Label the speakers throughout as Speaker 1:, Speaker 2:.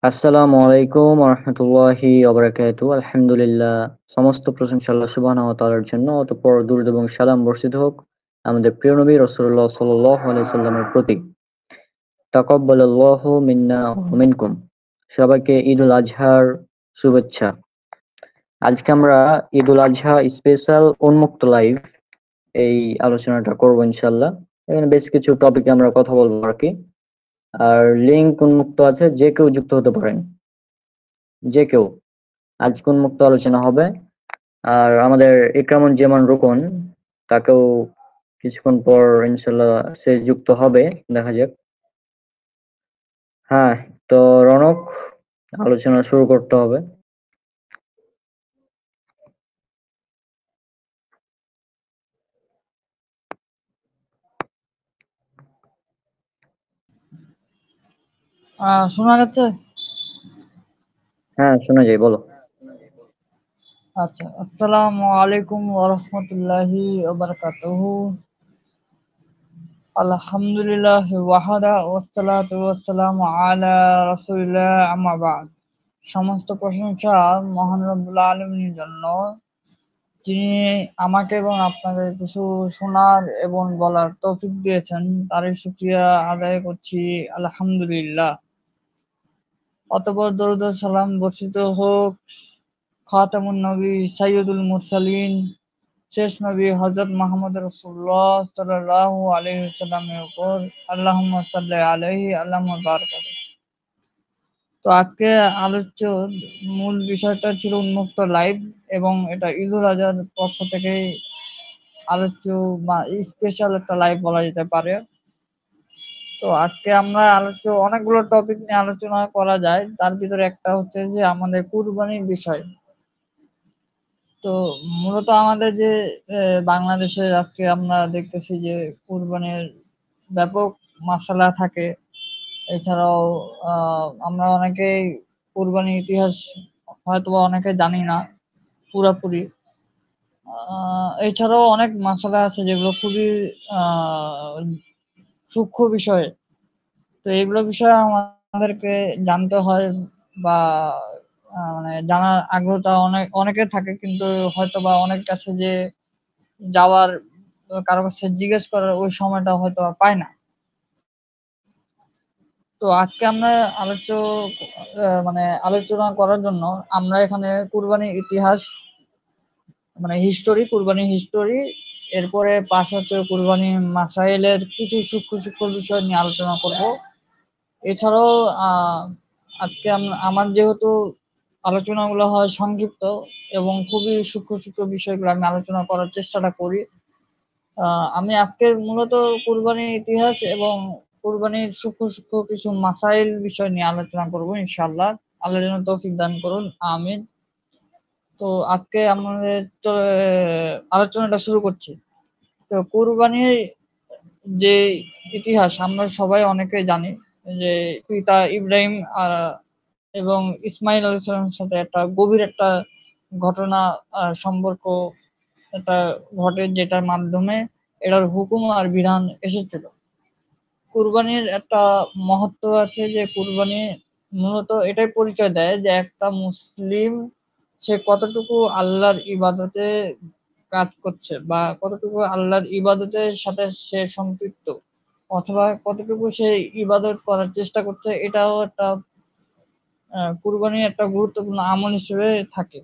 Speaker 1: আসসালামু আলাইকুম রহমতুল্লাহি ওবারাকাতু। আলহামদুলিল্লাহ, সমস্ত প্রশংসা আল্লাহ সুবহানাহু ওয়া তাআলার জন্য। অতঃপর দুরূদ এবং সালাম বর্ষিত হোক আমাদের প্রিয় নবী রাসূলুল্লাহ সাল্লাল্লাহু আলাইহি সাল্লামের প্রতি। তাকাব্বালাল্লাহু মিন্না ওয়া মিনকুম। সবাইকে ঈদুল আজহার শুভেচ্ছা। আজকে আমরা ঈদুল আজহা স্পেশাল উন্মুক্ত লাইভ এই আলোচনাটা করব ইনশাআল্লাহ। এখানে বেশ কিছু টপিকে আমরা কথা বলবো আরকি। আর লিংক উন্মুক্ত আছে, যে কেউ যুক্ত হতে পারেন, যে কেউ। আজকে উন্মুক্ত আলোচনা হবে। আর আমাদের ইকরামুজ্জামান রোকন, তাকেও কিছুক্ষণ পর ইনশাল্লাহ সে যুক্ত হবে, দেখা যাক। হ্যাঁ, তো রনক, আলোচনা শুরু করতে হবে।
Speaker 2: শোনা যাচ্ছে?
Speaker 1: হ্যাঁ, শোনা যায়, বলো।
Speaker 2: আচ্ছা, আসসালামু আলাইকুম ওয়া রাহমাতুল্লাহি ওয়া বারাকাতুহু। আলহামদুলিল্লাহ ওয়াহদা ওয়াসসালাতু ওয়াসসালামু আলা রাসূলিল্লাহ আম্মা বা'দ। সমস্ত প্রশংসা মহান রব্বুল আলামিনের জন্য, যিনি আমাকে এবং আপনাদের কিছু শোনার এবং বলার তৌফিক দিয়েছেন। তারই শুকরিয়া আদায় করছি, আলহামদুলিল্লাহ। অতঃপর দরুদ ও সালাম বর্ষিত হোক খাতামুন নবী সাইয়্যিদুল মুরসালিন, শেষ নবী হযরত মুহাম্মদ রাসূলুল্লাহ সাল্লাল্লাহু আলাইহি ওয়াসাল্লামের উপর। আল্লাহুম্মা সাল্লি আলাইহি আল্লাহুম্মা বারিক আলাইহি। তো আজকে আলোচ্য মূল বিষয়টা ছিল উন্মুক্ত লাইভ, এবং এটা ঈদুল আজহার পক্ষ থেকে আলোচ্য বা স্পেশাল একটা লাইভ বলা যেতে পারে। তো আজকে আমরা অনেকগুলো টপিক নিয়ে আলোচনা করা যায়, তার ভিতরে একটা হচ্ছে যে আমাদের কুরবানির বিষয়। তো মূলত আমাদের যে বাংলাদেশে আজকে আমরা দেখতেছি যে কুরবানির ব্যাপক মাসালা থাকে। এছাড়াও আমরা অনেকেই কুরবানির ইতিহাস হয়তোবা অনেকে জানি না পুরাপুরি। এছাড়াও অনেক মাসালা আছে যেগুলো খুবই আহ সূক্ষ্ম বিষয়। তো এগুলো বিষয়ে আমাদেরকে জানতে হয়, বা মানে জানার আগ্রহটা অনেকের থাকে, কিন্তু হয়তোবা অনেক কাছে যে যাওয়ার, কারো কাছে জিজ্ঞেস করার ওই সময়টা হয়তো পায় না। তো আজকে আমরা আলোচ্য মানে আলোচনা করার জন্য আমরা এখানে কুরবানির ইতিহাস, মানে হিস্টোরি, কুরবানি হিস্টোরি, এরপরে পাশে হচ্ছে কুরবানি মাসাইলের কিছু সূক্ষ্ম সূক্ষ্ম বিষয় নিয়ে আলোচনা করব। এছাড়াও আজকে আমার যেহেতু আলোচনাগুলো হয় সংক্ষিপ্ত এবং খুবই সূক্ষ্ম সূক্ষ্ম বিষয়গুলো আমি আলোচনা করার চেষ্টাটা করি। আমি আজকে মূলত কুরবানির ইতিহাস এবং কুরবানির সূক্ষ্ম সূক্ষ্ম কিছু মাসাইল বিষয় নিয়ে আলোচনা করব ইনশাআল্লাহ। আল্লাহ যেন তৌফিক দান করুন, আমিন। তো আজকে আমাদের আলোচনাটা শুরু করছি। তো কুরবানির যে ইতিহাস আমরা সবাই অনেকে জানি, যে পিতা ইব্রাহিম এবং ইসমাইল আলাইহিস সালামের সাথে একটা গভীর একটা ঘটনা, সম্পর্ক এটা ঘটে, যেটার মাধ্যমে এটার হুকুম আর বিধান এসেছিল। কুরবানির একটা মহত্ব আছে, যে কুরবানি মূলত এটাই পরিচয় দেয় যে একটা মুসলিম সে কতটুকু আল্লাহর ইবাদতে কাজ করছে, বা কতটুকু আল্লাহর ইবাদতের সাথে সে সম্পৃক্ত, অথবা কতটুকু সে ইবাদত করার চেষ্টা করছে। এটাও একটা কুরবানির একটা গুরুত্বপূর্ণ আমল হিসেবে থাকে।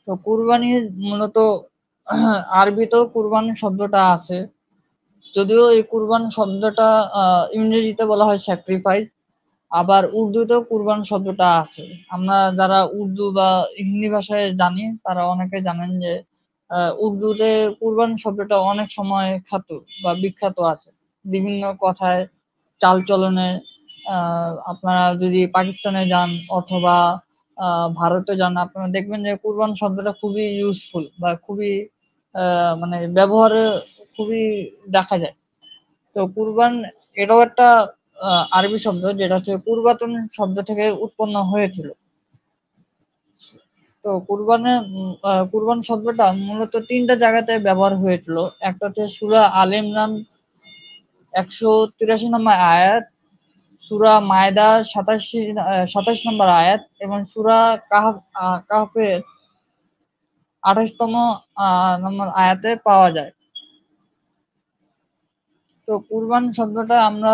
Speaker 2: তো কুরবানির মূলত আরবিতেও কুরবান শব্দটা আছে, যদিও এই কুরবান শব্দটা ইংরেজিতে বলা হয় স্যাক্রিফাইস, আবার উর্দুতেও কুরবান শব্দটা আছে। আমরা যারা উর্দু বা হিন্দি ভাষায় জানি তারা অনেকে জানেন যে উর্দুতে কুরবান শব্দটা অনেক সময় খ্যাত বা বিখ্যাত আছে বিভিন্ন কথায়, চালচলনে। আপনারা যদি পাকিস্তানে যান অথবা ভারতে যান, আপনারা দেখবেন যে কুরবান শব্দটা খুবই ইউজফুল বা খুবই মানে ব্যবহারে খুবই দেখা যায়। তো কুরবান এটাও একটা আরবি শব্দ, যেটা হচ্ছে কুরবাতুন শব্দ থেকে উৎপন্ন হয়েছিল। তো কুরবান শব্দটা মূলত তিনটা জায়গাতে ব্যবহার হয়েছিল। একটা হচ্ছে সূরা আলে ইমরান 183 নম্বর আয়াত, সূরা মায়দার ২৭ নম্বর আয়াত এবং সূরা কাহফের ২৮তম নম্বর আয়াতে পাওয়া যায়। তো কুরবান শব্দটা আমরা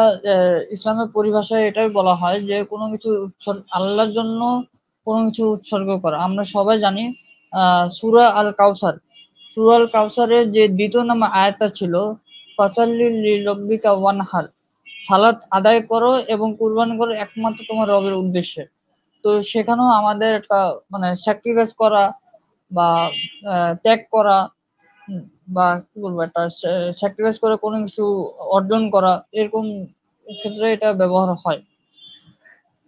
Speaker 2: ইসলামের পরিভাষায় এটাই বলা হয় যে কোনো কিছু আল্লাহর জন্য কোনো কিছু উৎসর্গ করা। আমরা সবাই জানি সূরা আল কাউসার, সূরা আল কাউসারের যে ২য় নম্বর আয়াতটা ছিল ফাসাল্লি লিরাব্বিকা ওয়ানহার, সালাত আদায় করো এবং কুরবানি করো একমাত্র তোমার রবের উদ্দেশ্যে। তো সেখানেও আমাদের একটা মানে স্যাক্রিফাইস করা বা ত্যাগ করা, হুম, বা কি বলবো একটা স্যাক্রিফাইস করে কোনো কিছু অর্জন করা, এরকম ক্ষেত্রে এটা ব্যবহার হয়।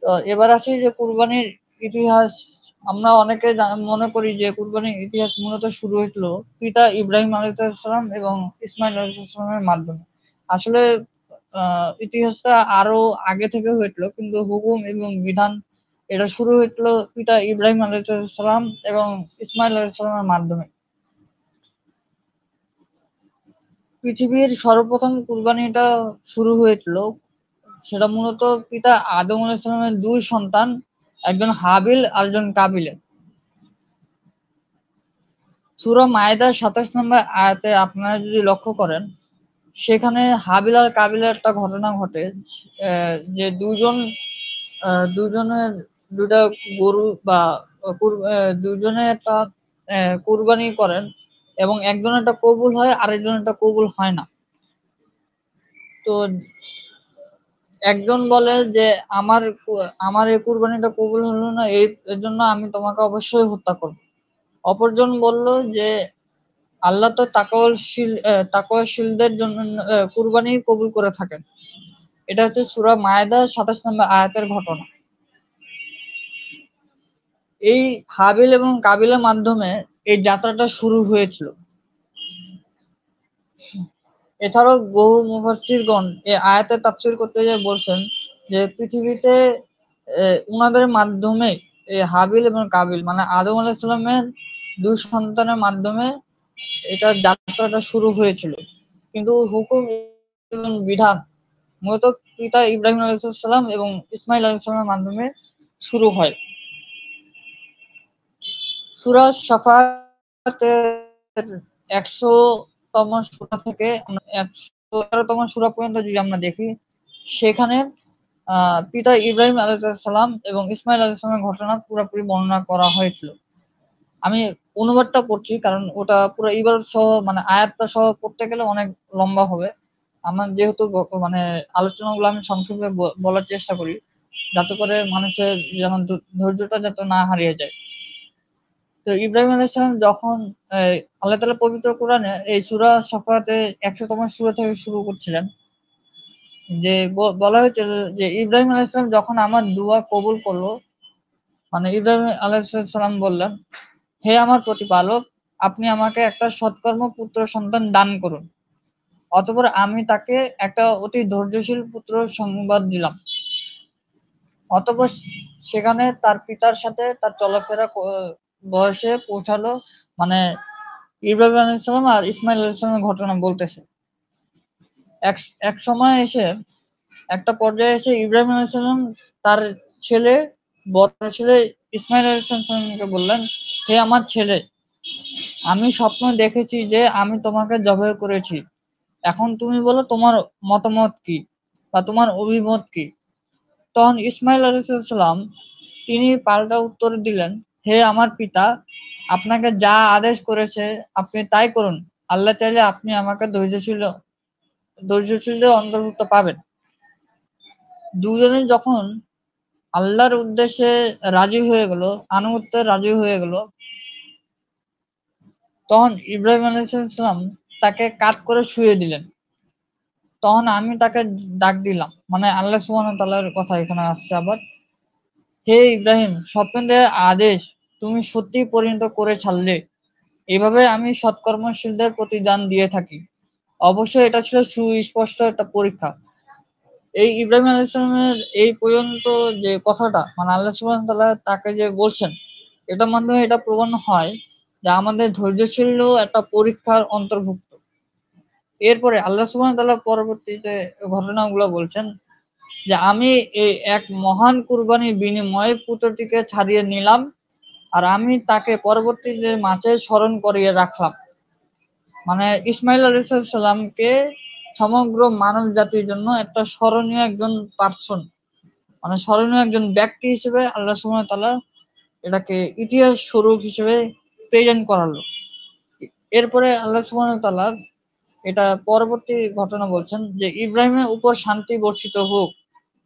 Speaker 2: তো এবার আসি যে কুরবানির ইতিহাস। আমরা অনেকে মনে করি যে কুরবানির ইতিহাস মূলত শুরু হয়েছিল পিতা ইব্রাহিম আলাইহিসসালাম এবং ইসমাইল আলাইহিসসালামের মাধ্যমে। আসলে ইতিহাসটা আরো আগে থেকে হয়েছিল, কিন্তু হুকুম এবং বিধান এটা শুরু হয়েছিল পিতা ইব্রাহিম আলাইহিসসালাম এবং ইসমাইল আলাইহিসসালামের মাধ্যমে। পৃথিবীর সর্বপ্রথম কুরবানিটা শুরু হয়েছিল, সেটা মূলত পিতা আদম আলাইহিসসালামের ২ সন্তান, একজন হাবিল আর একজন কাবিলের। সূরা মায়দার ২৭ নম্বর আয়াতে আপনারা যদি লক্ষ্য করেন, সেখানে হাবিল আর কাবিলের একটা ঘটনা ঘটে। যে দুজনের ২টা গরু বা দুজনে একটা কুরবানি করেন এবং একজনেরটা কবুল হয় আরেকজনেরটা কবুল হয় না। তো একজন বলে যে আমার এই কুরবানিটা কবুল হলো না, এর জন্য আমি তোমাকে অবশ্যই হত্যা করব। অপরজন বলল যে আল্লাহ তো তাকওয়াশীলদের জন্য কুরবানি কবুল করে থাকেন। এটা হচ্ছে সূরা মায়দার ২৭ নম্বর আয়াতের ঘটনা। এই হাবিল এবং কাবিলের মাধ্যমে এই যাত্রাটা শুরু হয়েছিল। এছাড়াও বহু মুফাসসিরগণ এই আয়াতের তাফসীর করতে যেয়ে বলছেন যে পৃথিবীতে উনাদের মাধ্যমে এই হাবিল এবং কাবিল মানে আদম আলাইহিস সালামের ২ সন্তানের মাধ্যমে এটা যাত্রাটা শুরু হয়েছিল। কিন্তু হুকুম এবং বিধান মূলত পিতা ইব্রাহিম আলাইহিস সালাম এবং ইসমাইল আলাইহিস সালামের মাধ্যমে শুরু হয়। সূরা শাফাতের ১০০তম সূরা থেকে ১১১তম সূরা পর্যন্ত যদি আমরা দেখি, সেখানে পিতা ইব্রাহিম আলাইহিস সালাম এবং ইসমাইল আলাইহিস সালামের ঘটনা পুরোপুরি বর্ণনা করা হয়েছিল। আমি অনুবাদটা পড়ছি কারণ ওটা পুরো ইবারত সহ মানে আয়াতটা সহ পড়তে গেলে অনেক লম্বা হবে। আমার যেহেতু মানে আলোচনাগুলো আমি সংক্ষেপে বলার চেষ্টা করি, যাতে করে মানুষের যেন ধৈর্যটা যাতে না হারিয়ে যায়। তো ইব্রাহিম আলাইহিস সালাম যখন আল্লাহ তাআলা পবিত্র কোরআনে এই সূরা সাফাতে ১০০তম সূরা থেকে শুরু করছিলেন, যে বলা হয়েছে যে ইব্রাহিম আলাইহিস সালাম যখন আমার দোয়া কবুল করলো, মানে ইব্রাহিম আলাইহিস সালাম বললেন, হে আমার প্রতিপালক, আপনি আমাকে একটা সৎকর্ম পুত্র সন্তান দান করুন। অতঃপর আমি তাকে একটা অতি ধৈর্যশীল পুত্র সংবাদ দিলাম। অতঃপর সেখানে তার পিতার সাথে তার চলাফেরা বয়সে পৌঁছালো, মানে ইব্রাহিম আলাইহিস সালাম আর ইসমাইল আলাইহিস সালামের ঘটনা বলতেছে। এক এক সময় এসে একটা পর্যায়ে এসে ইব্রাহিম আলাইহিস সালাম তার ছেলে বড় ছেলে ইসমাইল আলাইহিস সালামকে বললেন, হে আমার ছেলে, আমি স্বপ্ন দেখেছি যে আমি তোমাকে জবাই করেছি। এখন তুমি বলো তোমার মতামত কি বা তোমার অভিমত কি? তখন ইসমাইল আলাইহিস সালাম তিনি পাল্টা উত্তর দিলেন, হে আমার পিতা, আপনাকে যা আদেশ করেছে আপনি তাই করুন। আল্লাহ চাইলে আপনি আমাকে ধৈর্যশীলদের অন্তর্ভুক্ত পাবেন। দুজনে যখন আল্লাহর উদ্দেশ্যে রাজি হয়ে গেল, আনুগত্যে রাজি হয়ে গেল, তখন ইব্রাহিম আলাইহিস সালাম তাকে কাত করে শুইয়ে দিলেন। তখন আমি তাকে ডাক দিলাম, মানে আল্লাহ সুবহানাহু ওয়া তাআলার কথা এখানে আসছে আবার, হে ইব্রাহিম, স্বপ্নের আদেশ তুমি সত্যি পরিণত করে ছাড়লে। এভাবে আমি সৎকর্মশীলদের প্রতিদান দিয়ে থাকি। অবশ্যই এটা ছিল সুস্পষ্ট একটা পরীক্ষা। এই ইব্রাহিম আলাইহিস সালামের এই পর্যন্ত যে কথাটা মানে আল্লাহ সুবহানাহু ওয়া তাআলা তাকে যে বলছেন, এটার মাধ্যমে এটা প্রমাণ হয় যে আমাদের ধৈর্যশীলও একটা পরীক্ষার অন্তর্ভুক্ত। এরপরে আল্লাহ সুবহানাহু ওয়া তাআলা পরবর্তীতে ঘটনাগুলো বলছেন যে আমি এই এক মহান কুরবানির বিনিময়ে পুত্রটিকে ছাড়িয়ে নিলাম, আর আমি তাকে পরবর্তীতে মাঝে স্মরণ করিয়ে রাখলাম। মানে ইসমাইল আলাইহিসসালামকে সমগ্র মানব জাতির জন্য একটা স্মরণীয় একজন পার্সন, মানে স্মরণীয় একজন ব্যক্তি হিসেবে আল্লাহ সুবহানাহু ওয়া তাআলা এটাকে ইতিহাস স্বরূপ হিসেবে প্রেজেন্ট করালো। এরপরে আল্লাহ সুবহানাহু ওয়া তাআলা এটা পরবর্তী ঘটনা বলছেন যে ইব্রাহিমের উপর শান্তি বর্ষিত হোক,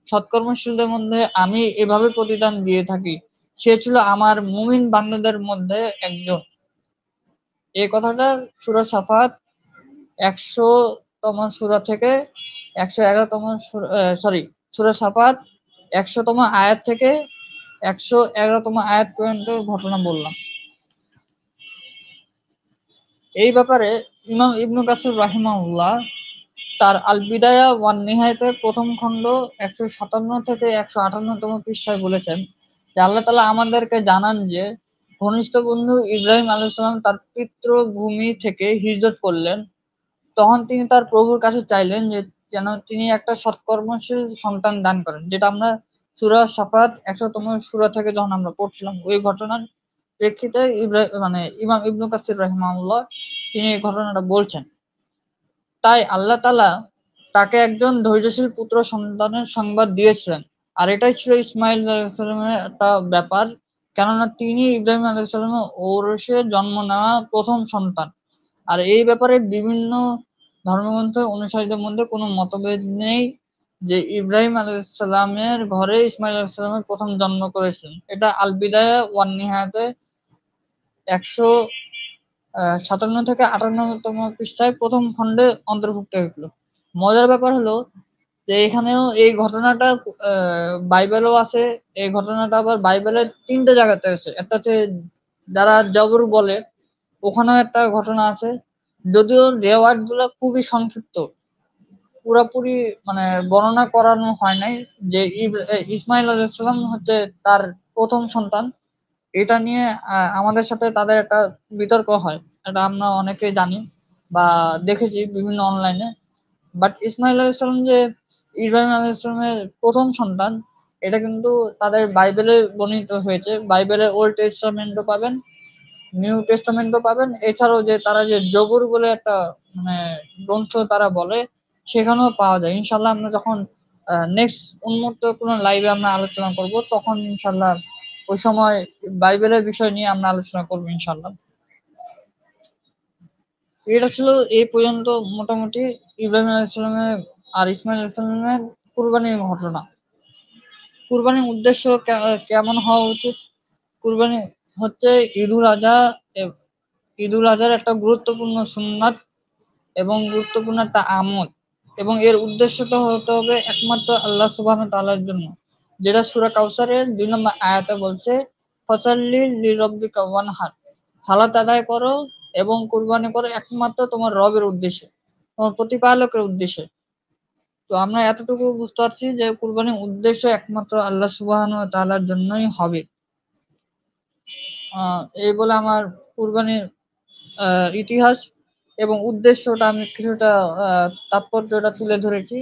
Speaker 2: সৎকর্মশীলদের মধ্যে আমি এভাবে প্রতিদান দিয়ে থাকি, সে ছিল আমার মুমিন বান্দাদের মধ্যে একজন। এই কথাটা সূরা সাফাত ১০০তম সূরা থেকে ১১১তম সূরা সাফাত ১০০তম আয়াত থেকে ১১১তম আয়াত পর্যন্ত ঘটনা বললাম। এই ব্যাপারে ইমাম ইবনু কাসির রাহিমাহুল্লাহ তার আল বিদায়া ওয়ান নিহায়াতে প্রথম খণ্ড ১৫৭ থেকে ১৫৮তম পৃষ্ঠায় বলেছেন যে আল্লাহ তাআলা আমাদেরকে জানান যে ঘনিষ্ঠ বন্ধু ইব্রাহিম আলাইহিস সালাম তার পিতৃভূমি থেকে হিজরত করলেন। তখন তিনি তার প্রভুর কাছে চাইলেন যে যেন তিনি একটা সৎকর্মশীল সন্তান দান করেন, যেটা আমরা সূরা সাফাত ১০০তম সূরা থেকে যখন আমরা পড়ছিলাম ওই ঘটনার প্রেক্ষিতে ইমাম ইবনু কাসির রাহিমাহুল্লাহ তিনি এই ঘটনাটা বলছেন। তাই আল্লাহ তাআলা তাকে একজন ধৈর্যশীল পুত্র সন্তানের সংবাদ দিয়েছিলেন। আর এটাই ছিল ইসমাইল আলাইহিস সালামের একটা ব্যাপার, কেননা তিনি ইব্রাহিম আলাইহিস সালামের ঔরসে জন্ম নেওয়া প্রথম সন্তান। আর এই ব্যাপারে বিভিন্ন ধর্মগ্রন্থ অনুসারীদের মধ্যে কোনো মতভেদ নেই যে ইব্রাহিম আলাইহিস সালামের ঘরে ইসমাইল আলাইহিস সালামের প্রথম জন্ম করেছিলেন। এটা আল বিদায়া ওয়ান নিহায়াতে ১৫৭ থেকে ৫৮তম পৃষ্ঠায় প্রথম খণ্ডে অন্তর্ভুক্ত হয়েছিল। মজার ব্যাপার হলো যে এখানেও এই ঘটনাটা বাইবেলেও আছে। এই ঘটনাটা আবার বাইবেলের ৩টে জায়গাতে আছে। একটা হচ্ছে যারা জবর বলে, ওখানেও একটা ঘটনা আছে। যদিও রেওয়ায়াত গুলো খুবই সংক্ষিপ্ত, পুরাপুরি মানে বর্ণনা করানো হয় নাই যে ইসমাইল আলাইহিস সালাম হচ্ছে তার প্রথম সন্তান। এটা নিয়ে আমাদের সাথে তাদের একটা বিতর্ক হয়, এটা আমরা অনেকেই জানি বা দেখেছি বিভিন্ন অনলাইনে। বাট ইসমাইল আলাইহিস সালাম যে ইব্রাহিম আলাইহিস সালামের প্রথম সন্তান, এটা কিন্তু তাদের বাইবেলে বর্ণিত হয়েছে। বাইবেলের ওল্ড টেস্টামেন্টও পাবেন, নিউ টেস্টামেন্টও পাবেন। এছাড়াও যে তারা যে জবুর বলে একটা মানে গ্রন্থ তারা বলে, সেখানেও পাওয়া যায়। ইনশাল্লাহ আমরা যখন নেক্সট উন্মুক্ত কোনো লাইভে আমরা আলোচনা করব, তখন ইনশাল্লাহ ওই সময় বাইবেলের বিষয় নিয়ে আমরা আলোচনা করবো ইনশাল্লাহ। এটা ছিল এই পর্যন্ত মোটামুটি ইব্রাহিম আলাইহিস সালামের আর ইসমাইল আলাইহিস সালামের কুরবানির ঘটনা। কুরবানির উদ্দেশ্য কেমন হওয়া উচিত? কুরবানি হচ্ছে ঈদুল আজহা ঈদুল আজহার একটা গুরুত্বপূর্ণ সুন্নাত এবং গুরুত্বপূর্ণ একটা আমল, এবং এর উদ্দেশ্যটা হতে হবে একমাত্র আল্লাহ সুবহানাহু ওয়া তাআলার জন্য, যেটা সূরা কাউসারের ২ নম্বর আয়াতে বলছে ফাসাল্লি লিরাব্বিকা ওয়ানহার, সালাত আদায় করো এবং কুরবানি করো একমাত্র তোমার রবের উদ্দেশ্যে, তোমার প্রতিপালকের উদ্দেশ্যে। তো আমরা এতটুকু বুঝতে পারছি যে কুরবানির উদ্দেশ্য একমাত্র আল্লাহ সুবহানাহু ওয়া তাআলার জন্যই হবে। এই বলে আমার কুরবানির ইতিহাস এবং উদ্দেশ্যটা আমি কিছুটা তাৎপর্যটা তুলে ধরেছি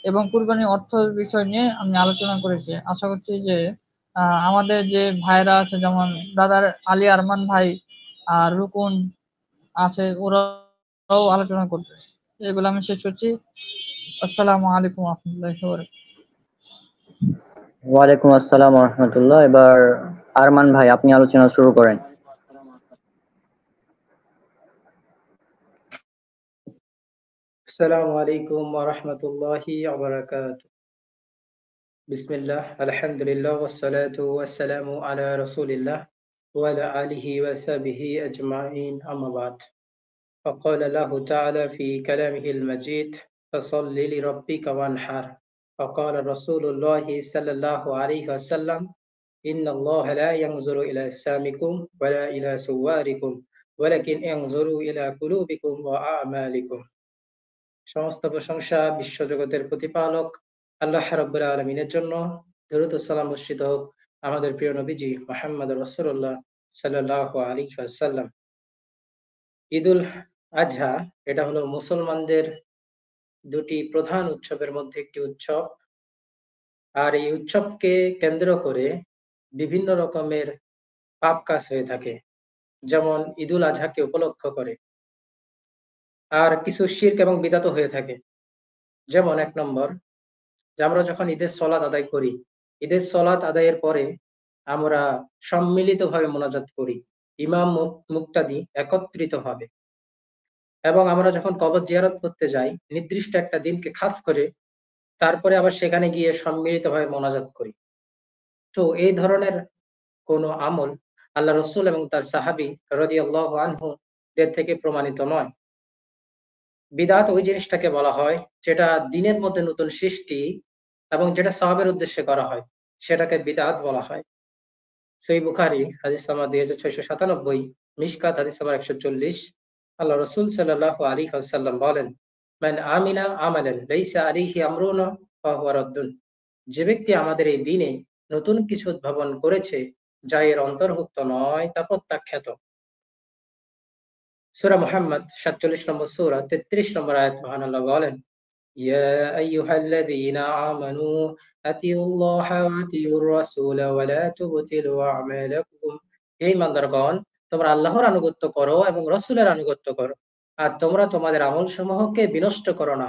Speaker 2: এবং কুরবানির অর্থ বিষয় নিয়ে আমি আলোচনা করেছি। আশা করছি যে আমাদের যে ভাইরা আছে, যেমন ব্রাদার আলী আরমান ভাই আর রুকুন আছে, ওরাও আলোচনা করবে। এগুলো আমি শেষ করছি। আসসালামু আলাইকুম ওয়া রাহমাতুল্লাহি ওয়া বারাকাতুহু।
Speaker 1: ওয়ালাইকুম আসসালাম ওয়া রাহমাতুল্লাহ। এবার আরমান ভাই আপনি আলোচনা শুরু করেন।
Speaker 3: السلام عليكم ورحمة الله وبركاته. بسم الله الحمد لله والصلاة والسلام على رسول الله وعلى آله وصحبه أجمعين أما بعد. فقال الله تعالى في كلامه المجيد فصل لربك وانحر. فقال رسول الله صلى الله عليه وسلم إن الله لا ينظر إلى أجسامكم ولا إلى صوركم ولكن ينظر إلى قلوبكم وأعمالكم. সমস্ত প্রশংসা বিশ্বজগতের প্রতিপালক আল্লাহ রাব্বুল আলামিনের জন্য। দরুদ ও সালাম বর্ষিত হোক আমাদের প্রিয় নবীজি মুহাম্মদ রাসূলুল্লাহ সাল্লাল্লাহু আলাইহি ওয়াসাল্লাম। ঈদুল আজহা এটা হলো মুসলমানদের দুটি প্রধান উৎসবের মধ্যে একটি উৎসব। আর এই উৎসবকে কেন্দ্র করে বিভিন্ন রকমের পাপ কাজ হয়ে থাকে, যেমন ঈদুল আজহাকে উপলক্ষ করে। আর কিছু শিরক এবং বিদআতও হয়ে থাকে। যেমন ১ নম্বর, যে আমরা যখন ঈদের সলাত আদায় করি, ঈদের সলাত আদায়ের পরে আমরা সম্মিলিতভাবে মোনাজাত করি, ইমাম মুক্তাদি একত্রিতভাবে। এবং আমরা যখন কবর জিয়ারত করতে যাই নির্দিষ্ট একটা দিনকে খাস করে, তারপরে আবার সেখানে গিয়ে সম্মিলিতভাবে মোনাজাত করি। তো এই ধরনের কোন আমল আল্লাহ রসুল এবং তার সাহাবী রাদিয়াল্লাহু আনহু দের থেকে প্রমাণিত নয়। বিদআত ওই জিনিসটাকে বলা হয় যেটা দিনের মধ্যে নতুন সৃষ্টি এবং যেটা সওয়াবের উদ্দেশ্যে করা হয়, সেটাকে বিদআত বলা হয়। সহিহ বুখারী হাদিস নাম্বার 2697, মিশকাত হাদিস নাম্বার 140, আল্লাহ রাসূল সাল্লাল্লাহু আলাইহি ওয়াসাল্লাম বলেন, মান আমিলা আমালান লাইসা আলাইহি আমরুনা ফাহুয়া রাদ্দুন। যে ব্যক্তি আমাদের এই দিনে নতুন কিছু উদ্ভাবন করেছে যা এর অন্তর্ভুক্ত নয় তা প্রত্যাখ্যাত। সূরা মুহাম্মদ 47 নম্বর সূরা 33 নম্বর আয়াত মহান আল্লাহ বলেন, ইয়া আইয়ুহাল্লাযীনা আমানু আতিউল্লাহা ওয়া আতিউর রাসূলা ওয়া লা তুবতিলু আমালাকুম। হে ঈমানদারগণ, তোমরা আল্লাহর আনুগত্য করো এবং রাসূলের আনুগত্য করো, আর তোমরা তোমাদের আমলসমূহকে বিনষ্ট করো না।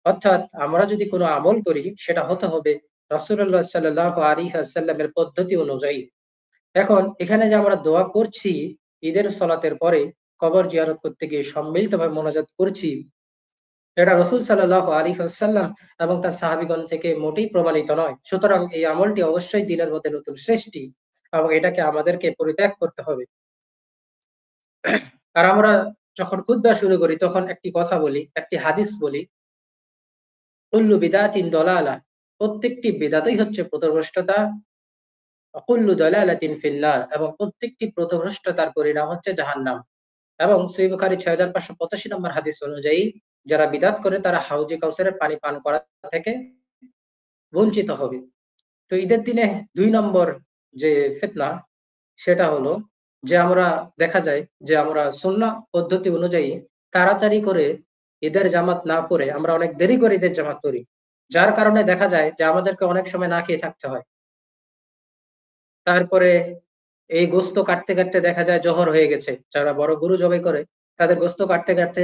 Speaker 3: অর্থাৎ আমরা যদি কোনো আমল করি সেটা হতে হবে রাসূলুল্লাহ সাল্লাল্লাহু আলাইহি ওয়াসাল্লামের পদ্ধতি অনুযায়ী। এখন এখানে যে আমরা দোয়া করছি ঈদের সলাতের পরে কবর জিয়ারত করতে গিয়ে সম্মিলিতভাবে মোনাজাত করছি, এটা রাসূল সাল্লাল্লাহু আলাইহি ওয়াসাল্লাম এবং তার সাহাবীগণ থেকে মোটেই প্রমাণিত নয়। সুতরাং এই আমলটি অবশ্যই দিনের মধ্যে নতুন সৃষ্টি এবং এটাকে আমাদেরকে পরিত্যাগ করতে হবে। আর আমরা যখন খুতবা শুরু করি তখন একটি কথা বলি, একটি হাদিস বলি, কুল্লু বিদআতিন দালালা। প্রত্যেকটি বিদআতই হচ্ছে পথভ্রষ্টতা, ওয়া কুল্লু দালালাতিন ফিন্নার, এবং প্রত্যেকটি পথভ্রষ্টতার পরিণাম হচ্ছে জাহান্নাম। এবং সহিহ বুখারী 6585 নম্বর হাদিস অনুযায়ী যারা বিদআত করে তারা হাউজে কাউসারের পানি পান করা থেকে বঞ্চিত হবে। তো ঈদের দিনে ২ নম্বর যে ফিতনা সেটা হলো যে আমরা দেখা যায় যে আমরা সুন্নাহ পদ্ধতি অনুযায়ী তাড়াতাড়ি করে ঈদের জামাত না পড়ে আমরা অনেক দেরি করে ঈদের জামাত করি। যার কারণে দেখা যায় যে আমাদেরকে অনেক সময় না খেয়ে থাকতে হয়। তারপরে এই গোশত কাটতে, কাটতে দেখা যায় জোহর হয়ে গেছে। যারা বড় গরু জবাই করে তাদের গোশত কাটতে, কাটতে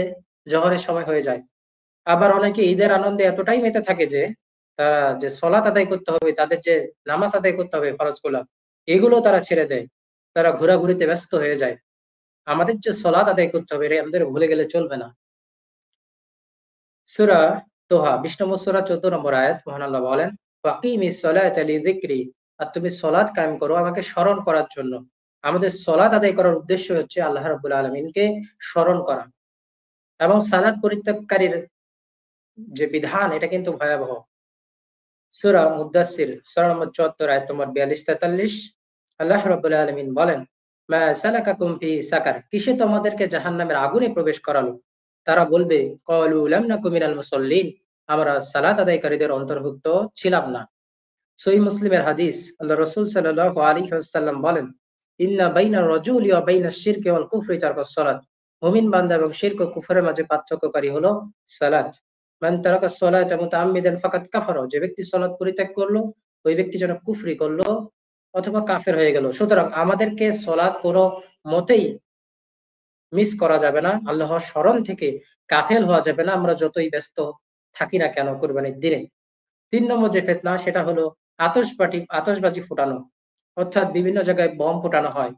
Speaker 3: জোহরের সময় হয়ে যায়। আবার অনেকে ঈদের আনন্দে এতটাই মেতে থাকে যে তারা যে সলাত আদায় করতে হবে, তাদের যে নামাজ আদায় করতে হবে ফরজগুলা, এগুলো তারা ছেড়ে দেয়। তারা ঘোরাঘুরিতে ব্যস্ত হয়ে যায়। আমাদের যে সলাত আদায় করতে হবে এটা আমাদের ভুলে গেলে চলবে না। সূরা তোহা ২০ নম্বর সূরা ১৪ নম্বর আয়াত মহান আল্লাহ বলেন, ওয়াকিমিস সলাতা লিযিকরি। আর তুমি সলাত কায়েম করো আমাকে স্মরণ করার জন্য। আমাদের সলাত আদায় করার উদ্দেশ্য হচ্ছে আল্লাহ রাব্বুল আলামিনকে স্মরণ করা। এবং সালাত পরিত্যাগকারীর যে বিধান এটা কিন্তু ভয়াবহ। সূরা মুদ্দাসসির সূরা নম্বর ৭৪ আয়াত নম্বর ৪২-৪৩, আল্লাহ রাব্বুল আলামিন বলেন, মা সালাকাকুম ফি সাকার। কিসে তোমাদেরকে জাহান্নামের আগুনে প্রবেশ করালো? তারা বলবে, ক্বালু লাম নাকু মিনাল মুসাল্লিন। আমরা সালাত আদায়কারীদের অন্তর্ভুক্ত ছিলাম না। সহিহ মুসলিমের হাদিস, আল্লাহ রাসূল সাল্লাল্লাহু আলাইহি ওয়াসাল্লাম বলেন, ইন্না বাইনার রাজুলি ওয়া বাইনাশ শিরকি ওয়াল কুফরি তারকুস সালাত। মুমিন বান্দা এবং শিরক ও কুফরের মাঝে পার্থক্যকারী হলো সালাত। মান তারাকাস সালাতা মুতাআম্মিদান ফাকাদ কাফারা। যে ব্যক্তি সালাত পরিত্যাগ করলো ওই ব্যক্তি যেন কুফরি করলো অথবা কাফের হয়ে গেল। সুতরাং আমাদেরকে সালাত কোনো মতেই মিস করা যাবে না। আল্লাহর স্মরণ থেকে গাফেল হওয়া যাবে না, আমরা যতই ব্যস্ত থাকি না কেন কুরবানির দিনে। ৩ নম্বর যে ফিতনা সেটা হলো আতশবাজি ফুটানো। অর্থাৎ বিভিন্ন জায়গায় বম ফুটানো হয়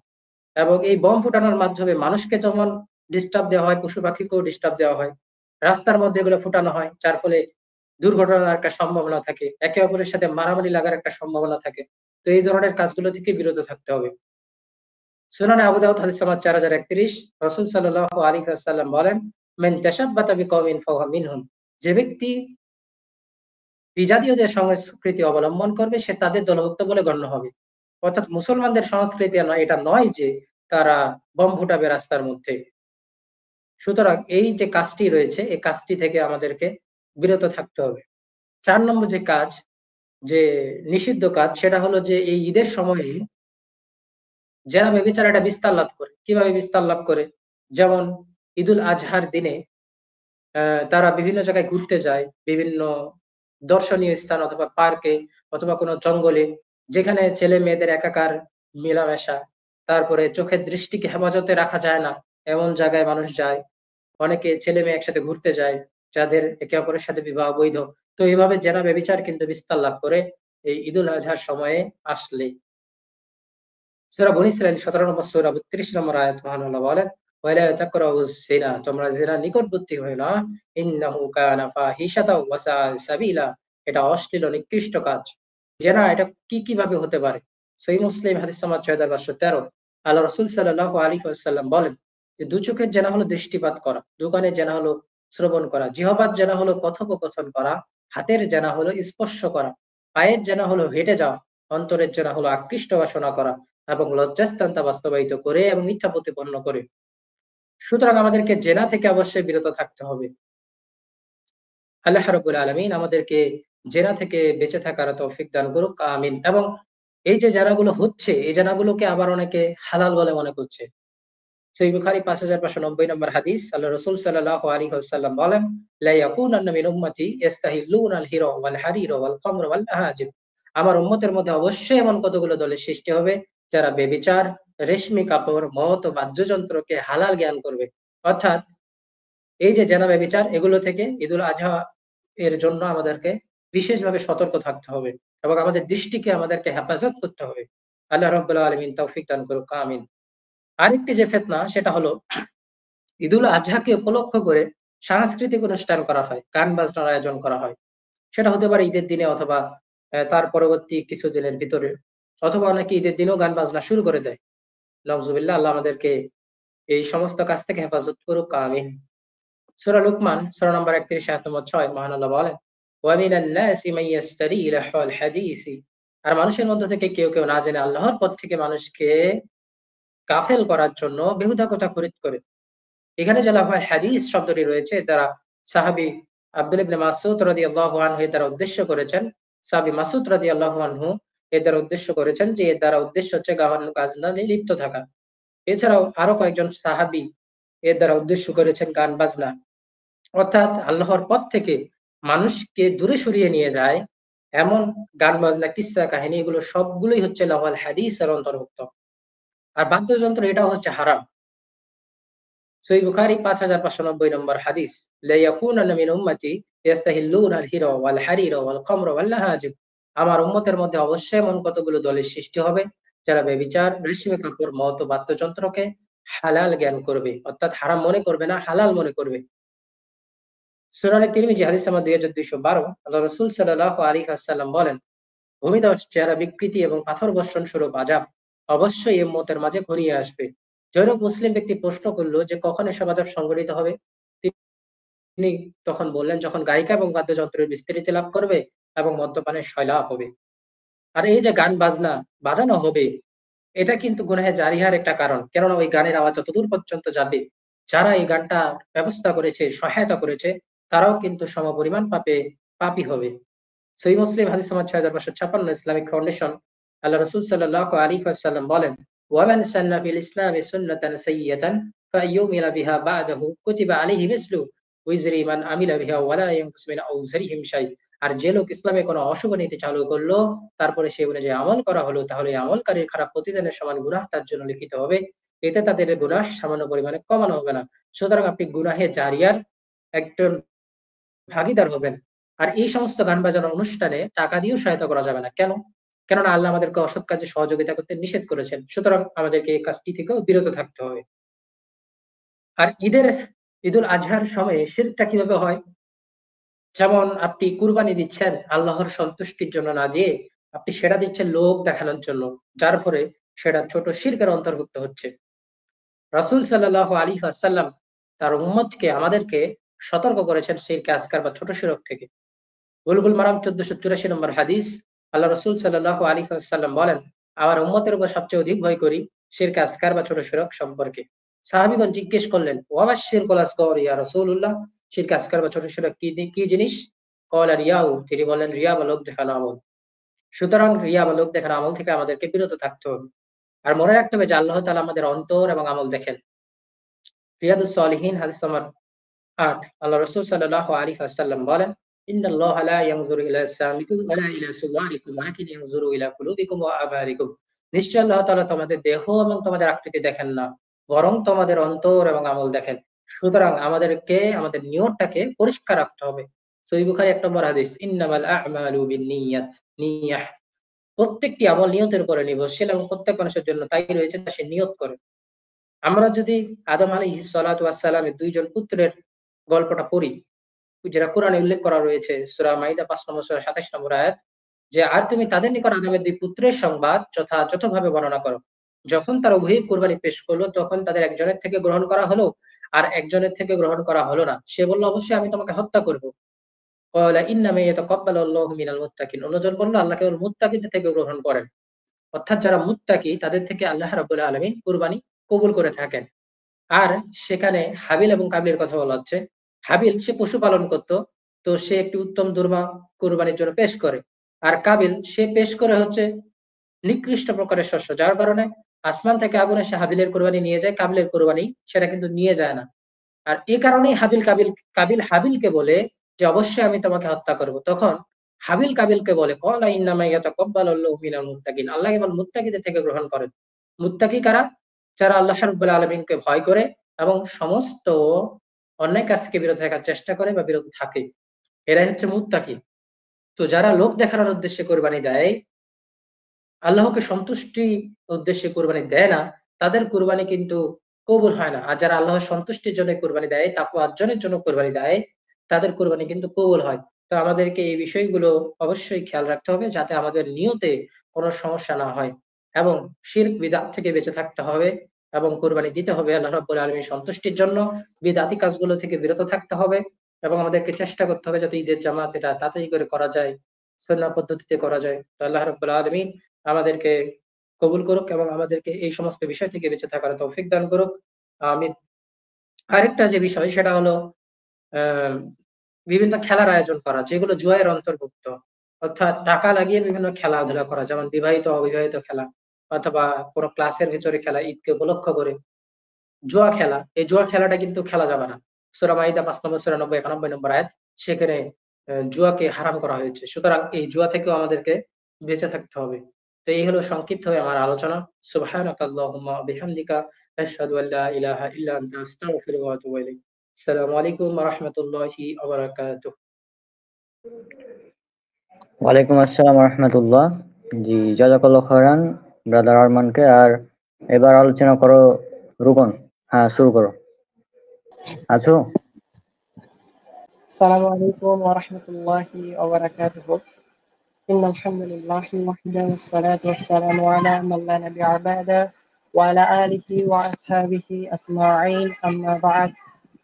Speaker 3: এবং এই বম ফুটানোর মাধ্যমে মানুষকে যেমন ডিস্টার্ব দেওয়া হয়, পশু-পাখিকেও ডিস্টার্ব দেওয়া হয়। রাস্তার মধ্যে এগুলো ফুটানো হয়, যার ফলে দুর্ঘটনার একটা সম্ভাবনা থাকে। একে অপরের সাথে মারামারি লাগার একটা সম্ভাবনা থাকে। তো এই ধরনের কাজগুলো থেকে বিরত থাকতে হবে। সুনানে আবু দাউদ হাদিস নাম্বার 4031, রাসূল সাল্লাল্লাহু আলাইহি ওয়াসাল্লাম বলেন, মান তাশাব্বাতা বিকওমিন ফাহুয়া মিনহুম। যে ব্যক্তি বিজাতীয়দের সংস্কৃতি অবলম্বন করবে সে তাদের দলভুক্ত বলে গণ্য হবে। অর্থাৎ মুসলমানদের সংস্কৃতি এটা নয় যে তারা বম ফুটাবে রাস্তার মধ্যে। সুতরাং এই যে কাজটি রয়েছে এই কাজটি থেকে আমাদেরকে বিরত থাকতে হবে। ৪ নম্বর যে কাজ, যে নিষিদ্ধ কাজ সেটা হলো যে এই ঈদের সময়ে যারা ব্যভিচার এটা বিস্তার লাভ করে। কিভাবে বিস্তার লাভ করে? যেমন ঈদুল আজহার দিনে তারা বিভিন্ন জায়গায় ঘুরতে যায়, বিভিন্ন দর্শনীয় স্থান অথবা পার্কে অথবা কোনো জঙ্গলে, যেখানে ছেলে মেয়েদের একাকার মেলামেশা, তারপরে চোখের দৃষ্টিকে হেফাজতে রাখা যায় না এমন জায়গায় মানুষ যায়। অনেকে ছেলে মেয়ে একসাথে ঘুরতে যায়, যাদের একে অপরের সাথে বিবাহ বৈধ। তো এইভাবে জেনা ব্যভিচার কিন্তু বিস্তার লাভ করে এই ঈদুল আজহার সময়ে আসলে। সূরা বনী ইসরাঈল ১৭ নম্বর সূরা ৩২ নম্বর আয়াত মহান আল্লাহ বলেন, ওয়ালা তাকরাবুজ জিনা, তোমরা জিনা নিকটবর্তী হয়ো না, ইন্নাহু কানা ফাহিশাতাও ওয়া সাআ সাবিলা, এটা অশ্লীল ও নিকৃষ্ট কাজ। জিনা এটা কিভাবে হতে পারে? সহিহ মুসলিম হাদিস নাম্বার ৬৫১৩, আল্লাহ রাসূল সাল্লাল্লাহু আলাইহি ওয়াসাল্লাম বলেন যে দু চোখের জেনা হলো দৃষ্টিপাত করা, দোকানের জেনা হলো শ্রবণ করা, জিহ্বার জেনা হলো কথোপকথন করা, হাতের জেনা হলো স্পর্শ করা, পায়ের জেনা হলো হেঁটে যাওয়া, অন্তরের জেনা হলো আকৃষ্ট বাসনা করা এবং লজ্জাস্থান তা বাস্তবায়িত করে এবং মিথ্যা প্রতিপন্ন করে। সুতরাং আমাদেরকে জেনা থেকে অবশ্যই বিরত থাকতে হবে। আল্লাহ রাব্বুল আলামিন আমাদেরকে জেনা থেকে বেঁচে থাকার তৌফিক দান করুক, আমিন। এবং এই যে জেনাগুলো হচ্ছে, এই জেনাগুলোকে আবার অনেকে হালাল বলে মনে করছে। সহিহ বুখারী ৫৫৯০ নম্বর হাদিস, আল্লাহ রাসূল সাল্লাল্লাহু আলাইহি ওয়াসাল্লাম বলেন, লা ইয়াকুনান্না মিন উম্মতি ইস্তাহিল্লুনা আল হিরা ওয়াল হারিরা ওয়াল খামরা ওয়াল আহাজিব, আমার উম্মতের মধ্যে অবশ্যই এমন কতগুলো দলের সৃষ্টি হবে যারা ব্যভিচার, রেশমি কাপড়, মদ ও বাদ্যযন্ত্রকে হালাল জ্ঞান করবে। অর্থাৎ এই যে জেনা ব্যভিচার, এগুলো থেকে ঈদুল আজহা এর জন্য আমাদেরকে বিশেষভাবে সতর্ক থাকতে হবে এবং আমাদের দৃষ্টিকে আমাদেরকে হেফাজত করতে হবে। আল্লাহ রাব্বুল আলামিন তৌফিক দান করুক, আমিন। আরেকটি যে ফিতনা, সেটা হলো ঈদুল আজহাকে উপলক্ষ করে সাংস্কৃতিক অনুষ্ঠান করা হয়, গান বাজনার আয়োজন করা হয়। সেটা হতে পারে ঈদের দিনে অথবা তার পরবর্তী কিছুদিনের ভিতরে, অথবা অনেকে ঈদের দিনেও গান বাজনা শুরু করে দেয়। নাউজুবিল্লাহ, আল্লাহ আমাদেরকে এই সমস্ত কাজ থেকে হেফাজত করুক, আমিন। সূরা লুকমান সূরা নম্বর ৩১ আয়াত নম্বর ৬, মহান আল্লাহ বলেন, ওয়া মিনান নাসি মান ইয়াশতারি লাহওয়াল হাদিসি, আর মানুষের মধ্য থেকে কেউ কেউ না জেনে আল্লাহর পথ থেকে মানুষকে গাফেল করার জন্য বেহুদা কথা খরিদ করে। এখানে যে লাহওয়াল হাদিস শব্দটি রয়েছে, এর দ্বারা সাহাবী আব্দুল্লাহ ইবনে মাসউদ রাদিয়াল্লাহু আনহু এর দ্বারা উদ্দেশ্য করেছেন, সাহাবী মাসউদ রাদিয়াল্লাহু আনহু এর দ্বারা উদ্দেশ্য করেছেন যে এর দ্বারা উদ্দেশ্য হচ্ছে গান বাজনায় লিপ্ত থাকা। এছাড়াও আরো কয়েকজন সাহাবী এর দ্বারা উদ্দেশ্য করেছেন গান বাজনা, অর্থাৎ আল্লাহর পথ থেকে মানুষকে দূরে সরিয়ে নিয়ে যায় এমন গান বাজনা, কিসসা কাহিনী, এগুলো সবগুলোই হচ্ছে লাহওয়াল হাদিসের অন্তর্ভুক্ত। আর বাদ্যযন্ত্র এটাও হচ্ছে হারাম। সহিহ বুখারী ৫৫৯০ নম্বর হাদিস, লা ইয়াকুনান্না মিন উম্মতি ইস্তাহিল্লুনা আল হিরা ওয়াল হারিরা ওয়াল খামরা ওয়াল আহাজিব, আমার উম্মতের মধ্যে অবশ্যই এমন কতগুলো দলের সৃষ্টি হবে যারা ব্যভিচার, রেশমি কাপড়, মদ ও বাদ্যযন্ত্রকে হালাল জ্ঞান করবে, অর্থাৎ হারাম মনে করবে না, হালাল মনে করবে। সুনানে তিরমিজি হাদিস নাম্বার ২২১২, আল্লাহ রাসূল সাল্লাল্লাহু আলাইহি ওয়াসাল্লাম বলেন, ভূমিধস, চেহারা বিকৃতি এবং পাথর বর্ষণ স্বরূপ আযাব অবশ্যই এই উম্মতের মাঝে ঘনিয়ে আসবে। জনৈক মুসলিম ব্যক্তি প্রশ্ন করল যে কখন এসব আযাব সংঘটিত হবে? তিনি তখন বললেন, যখন গায়িকা এবং বাদ্যযন্ত্রের বিস্তৃতি লাভ করবে এবং মদ্যপানের সয়লাব হবে। আর এই যে গান বাজনা বাজানো হবে, এটা কিন্তু গুনাহে জারিহার একটা কারণ। কেননা ওই গানের আওয়াজ যতদূর পর্যন্ত যাবে, যারা এই গানটা ব্যবস্থা করেছে, সহায়তা করেছে, তারাও কিন্তু সমপরিমাণ পাপী হবে। সহিহ মুসলিম হাদিস নাম্বার ৬৫৫৬, ইসলামিক ফাউন্ডেশন, আল্লাহ রাসূল সাল্লাল্লাহু আলাইহি ওয়াসাল্লাম বলেন, ওয়া মান সান্না ফিল ইসলামি সুন্নাতান সাইয়্যাতান ফায়াউমিলা বিহা বা'দাহু কুতিবা আলাইহি মিসলু উজরি মান আমিলা বিহা ওয়া লা ইয়ানকুসু মিন আউজারিহিম শাই, আর যে লোক ইসলামে কোনো অশুভ নীতি চালু করলো, তারপরে সে অনুযায়ী আমল করা হলো, তাহলে এই আমলকারীর খারাপ প্রতিদানের সমান গুনাহ তার জন্য লিখিত হবে। এতে তাদের গুনাহ সামান্য পরিমাণে কমানো হবে না। সুতরাং আপনি গুনাহে জারিয়ার একজন ভাগীদার হবেন। আর এই সমস্ত গান বাজানোর অনুষ্ঠানে টাকা দিয়েও সহায়তা করা যাবে না। কেন? কেননা আল্লাহ আমাদেরকে অসৎ কাজে সহযোগিতা করতে নিষেধ করেছেন। সুতরাং আমাদেরকে এই কাজটি থেকেও বিরত থাকতে হবে। আর ঈদুল আজহার সময়ে শিরকটা কিভাবে হয়? যেমন আপনি কুরবানি দিচ্ছেন আল্লাহর সন্তুষ্টির জন্য না দিয়ে আপনি সেটা দিচ্ছেন লোক দেখানোর জন্য, যার ফলে সেটা ছোট শিরকের অন্তর্ভুক্ত হচ্ছে। রাসূল সাল্লাল্লাহু আলাইহি ওয়াসাল্লাম তার উম্মতকে, আমাদেরকে সতর্ক করেছেন শিরকে আসগার বা ছোট শিরক থেকে। বুলবুল মারাম ১৪৮৪ নম্বর হাদিস, আল্লাহ রাসূল সাল্লাল্লাহু আলাইহি ওয়াসাল্লাম বলেন, আমার উম্মতের উপর সবচেয়ে অধিক ভয় করি শিরকে আসগার বা ছোট শিরক সম্পর্কে। সাহাবীগণ জিজ্ঞেস করলেন, ওয়া শিরকুল আসগর ইয়া রাসূলুল্লাহ, শিরকে আসগার বা ছোট শিরক কি জিনিস? ক্বালা রিয়াউ, তিনি বললেন, রিয়া বা লোক দেখানো আমল। সুতরাং রিয়া বা লোক দেখানো আমল থেকে আমাদেরকে বিরত থাকতে হবে। আর মনে রাখতে হবে যে আল্লাহ তাআলা আমাদের অন্তর এবং আমল দেখেন। রিয়াদুস সালিহিন হাদিস নম্বর ৮, আল্লাহ রাসূল সাল্লাল্লাহু আলাইহি ওয়াসাল্লাম বলেন, ইন্নাল্লাহা লা ইয়ানজুরু ইলা সামিকুম ওয়ালা ইলা সুওয়ারিকুম ওয়ালাকিন ইয়ানজুরু ইলা কুলুবিকুম ওয়া আমালিকুম। নিশ্চয় আল্লাহ তাআলা তোমাদের দেহ এবং তোমাদের আকৃতি দেখেন না, বরং তোমাদের অন্তর এবং আমল দেখেন। সুতরাং আমাদেরকে আমাদের নিয়তটাকে পরিষ্কার রাখতে হবে। সহিহ বুখারী ১ নম্বর হাদিস, ইন্নামাল আ'মালু বিন্নিয়াত, নিয়াহ। প্রত্যেকটি আমল নিয়তের উপরে নির্ভরশীল এবং প্রত্যেক মানুষের জন্য তাই রয়েছে তা সে নিয়ত করে। আমরা যদি আদম আলাইহিস সালাতু ওয়াস সালামের ২ জন পুত্রের গল্পটা পড়ি, যেটা কোরআনে উল্লেখ করা রয়েছে সূরা মাইদা ৫ নম্বর সূরা ২৭ নম্বর আয়াত, যে আর তুমি তাদের নিকট আদমের ২ পুত্রের সংবাদ যথাযথভাবে বর্ণনা করো। যখন তারা উভয়ই কুরবানি পেশ করলো, তখন তাদের একজনের থেকে গ্রহণ করা হলো আর একজনের থেকে গ্রহণ করা হলো না। সে বলল, অবশ্যই আমি তোমাকে হত্যা করব। ক্বালা ইন্নামা ইয়াতাকাব্বালু আল্লাহু মিনাল মুত্তাকিন। অন্যজন বলল, আল্লাহ কেবল মুত্তাকিদের থেকে গ্রহণ করেন। অর্থাৎ যারা মুত্তাকি তাদের থেকে আল্লাহ রাব্বুল আলামিন কুরবানি কবুল করে থাকেন। আর সেখানে হাবিল এবং কাবিলের কথা বলা হচ্ছে। হাবিল সে পশুপালন করত, তো সে একটি উত্তম দুর্বা কুরবানির জন্য পেশ করে। আর কাবিল সে পেশ করে হচ্ছে নিকৃষ্ট প্রকারের শস্য, যার কারণে আসমান থেকে আগুন এসে হাবিলের কুরবানি নিয়ে যায়, কাবিলের কুরবানি সেটা কিন্তু নিয়ে যায় না। আর এ কারণেই কাবিল হাবিলকে বলে যে অবশ্যই আমি তোমাকে হত্যা করব। তখন হাবিল কাবিলকে বলে, ক্বালা ইন্নামা ইয়াতাকাব্বালুল্লাহু মিনাল মুত্তাকিন। আল্লাহ কেবল মুত্তাকিদের থেকে গ্রহণ করেন। মুত্তাকি কারা? যারা আল্লাহ রাব্বুল আলামিনকে ভয় করে এবং সমস্ত অন্যায় কাজ থেকে বিরত থাকার চেষ্টা করে বা বিরত থাকে। এরাই হচ্ছে মুত্তাকি। তো যারা লোক দেখানোর উদ্দেশ্যে কোরবানি দেয়, আল্লাহকে সন্তুষ্টির উদ্দেশ্যে কোরবানি দেয় না, তাদের কোরবানি কিন্তু কবুল হয় না। আর যারা আল্লাহর সন্তুষ্টির জন্য কোরবানি দেয়, তাকওয়া অর্জনের জন্য কোরবানি দেয়, তাদের কোরবানি কিন্তু কবুল হয়। তো আমাদেরকে এই বিষয়গুলো অবশ্যই খেয়াল রাখতে হবে যাতে আমাদের নিয়তে কোনো সমস্যা না হয় এবং শিরক বিদআত থেকে বেঁচে থাকতে হবে এবং কোরবানি দিতে হবে আল্লাহ রাব্বুল আলামিনের সন্তুষ্টির জন্য। বিদআতি কাজগুলো থেকে বিরত থাকতে হবে এবং আমাদেরকে চেষ্টা করতে হবে যাতে ঈদের জামাত এটা তাড়াতাড়ি করে করা যায়, সুন্নাহ পদ্ধতিতে করা যায়। তো আল্লাহ রাব্বুল আলামিন আমাদেরকে কবুল করুক এবং আমাদেরকে এই সমস্ত বিষয় থেকে বেঁচে থাকার তৌফিক দান করুক। আমিন। আরেকটা যে বিষয় সেটা হলো আহ বিভিন্ন খেলার আয়োজন করা যেগুলো জুয়ায়ের অন্তর্ভুক্ত। অর্থাৎ টাকা লাগিয়ে বিভিন্ন খেলাধুলা করা, যেমন বিবাহিত অবিবাহিত খেলা অথবা কোনো ক্লাসের ভেতরে খেলা ঈদকে উপলক্ষ করে। জুয়া খেলা, এই জুয়া খেলাটা কিন্তু খেলা যাবে না। সূরা মাইদা ৫ নম্বর সূরা ৯০ ৯১ নম্বর আয়াত, সেখানে জুয়াকে হারাম করা হয়েছে। সুতরাং এই জুয়া থেকেও আমাদেরকে বেঁচে থাকতে হবে। তো এই হলো সংক্ষিপ্তভাবে আমার আলোচনা। সুবহানাকাল্লাহুম্মা ওয়া বিহামদিকা আশহাদু আল্লা ইলাহা ইল্লা আনতা আস্তাগফিরুকা ওয়া আতুবু ইলাইক। আসসালামু আলাইকুম ওয়া রাহমাতুল্লাহি ওয়া বারাকাতুহু।
Speaker 1: ওয়ালাইকুম আসসালাম রহমতুল্লাহ। জি, জাজাকাল্লাহ খৈরান ব্রাদার আরমানকে। আর এবার আলোচনা করো রুকন। হ্যাঁ, শুরু করো। আছো?
Speaker 4: السلام عليكم ورحمة الله وبركاته. إن الحمد لله وحده والصلاة والسلام على من لا نبي بعده وعلى آله وأصحابه أجمعين، أما بعد.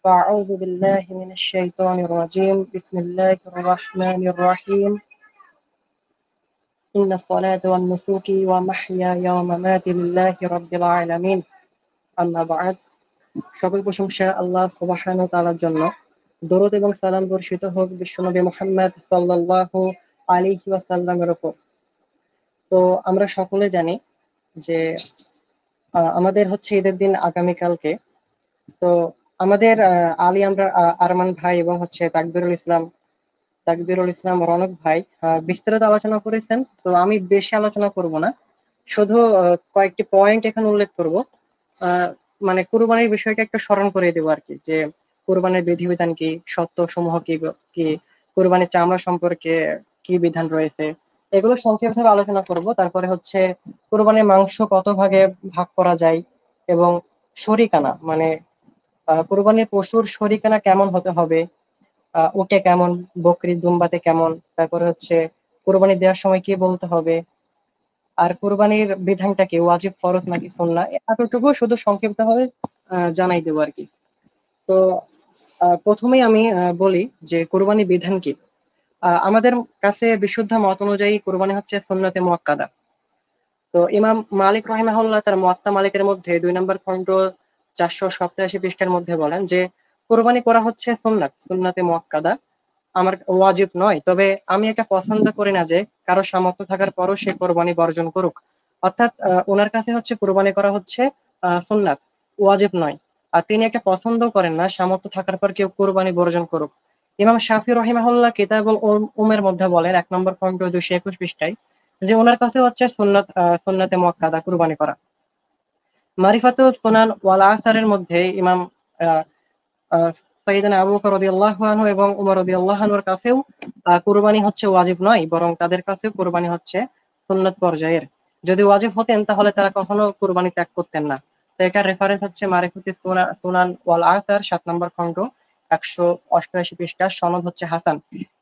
Speaker 4: فأعوذ بالله من الشيطان الرجيم. بسم الله الرحمن الرحيم. إن الصلاة والنسك ومحياي ومماتي لله رب العالمين، أما بعد. সকল প্রশংসা আল্লাহ সুবহানাহু ওয়া তাআলার জন্য। দরুদ এবং সালাম বর্ষিত হোক বিশ্বনবী মুহাম্মদ সাল্লাল্লাহু আলাইহি ওয়াসাল্লামের উপর। তো আমরা সকলে জানি যে আমাদের হচ্ছে ঈদের দিন আগামীকালকে। তো আমাদের আমরা আরমান ভাই এবং হচ্ছে তাকবিরুল ইসলাম রনক ভাই বিস্তারিত আলোচনা করেছেন। তো আমি বেশি আলোচনা করব না, শুধু কয়েকটি পয়েন্ট এখানে উল্লেখ করব। মানে কুরবানির বিষয়টা একটু স্মরণ করে দেবো আর কি, যে কুরবানির বিধিবিধান কি, শর্ত সমূহ কি কি, কুরবানির চামড়া সম্পর্কে কি বিধান রয়েছে, এগুলো সংক্ষেপভাবে আলোচনা করব। তারপরে হচ্ছে কুরবানির মাংস কত ভাগে ভাগ করা যায় এবং শরিকানা মানে কুরবানির পশুর শরিকানা কেমন হতে হবে, উটে কেমন, বকরি দুম্বাতে কেমন, তারপরে হচ্ছে কুরবানি দেওয়ার সময় কি বলতে হবে, আর কুরবানির বিধানটা কি ওয়াজিব, ফরজ নাকি সুন্নাহ, এতটুকু শুধু সংক্ষিপ্তভাবে জানাই দেবো আর কি। তো প্রথমেই আমি বলি যে কুরবানি বিধান কি। আমাদের কাছে বিশুদ্ধ মত অনুযায়ী কুরবানি হচ্ছে সুন্নতে মুআক্কাদা। তো ইমাম মালিক রাহিমাহুল্লাহ তার মুয়াত্তা মালিকের মধ্যে ২ নম্বর খণ্ড ৪৮৭ পৃষ্ঠার মধ্যে বলেন যে কুরবানি করা হচ্ছে সুন্নাতে মুআক্কাদা, আমার ওয়াজিব নয়। তবে আমি এটা পছন্দ করি না যে কারো সামর্থ্য থাকার পরও সে কোরবানি বর্জন করুক। অর্থাৎ ওনার কাছে হচ্ছে কোরবানি করা হচ্ছে সুন্নাত, ওয়াজিব নয়। আর তিনি একটা পছন্দ করেন না সামর্থ্য থাকার পর কেউ কোরবানি বর্জন করুক। ইমাম শাফি রহিমাহুল্লাহ কিতাবুল উমের মধ্যে বলেন 1 নম্বর খণ্ড 221 পৃষ্ঠায় যে ওনার কাছে হচ্ছে সুন্নতে মুআক্কাদা কুরবানি করা। মারিফাতুস সুনান ওয়াল আসারের মধ্যে ইমাম আহ, আহ, সাইয়েদনা আবু বকর রাদিয়াল্লাহু আনহু এবং উমর রাদিয়াল্লাহু আনহুর কাছেও কুরবানি হচ্ছে ওয়াজিব নয়, বরং তাদের কাছেও কুরবানি হচ্ছে সুন্নত পর্যায়ের। যদি ওয়াজিব হতেন তাহলে তারা কখনো কুরবানি ত্যাগ করতেন না। তো এটার রেফারেন্স হচ্ছে মারিফাতুস সুনান ওয়াল আসার 7 নম্বর খণ্ড 188 পৃষ্ঠা, সনদ হচ্ছে হাসান।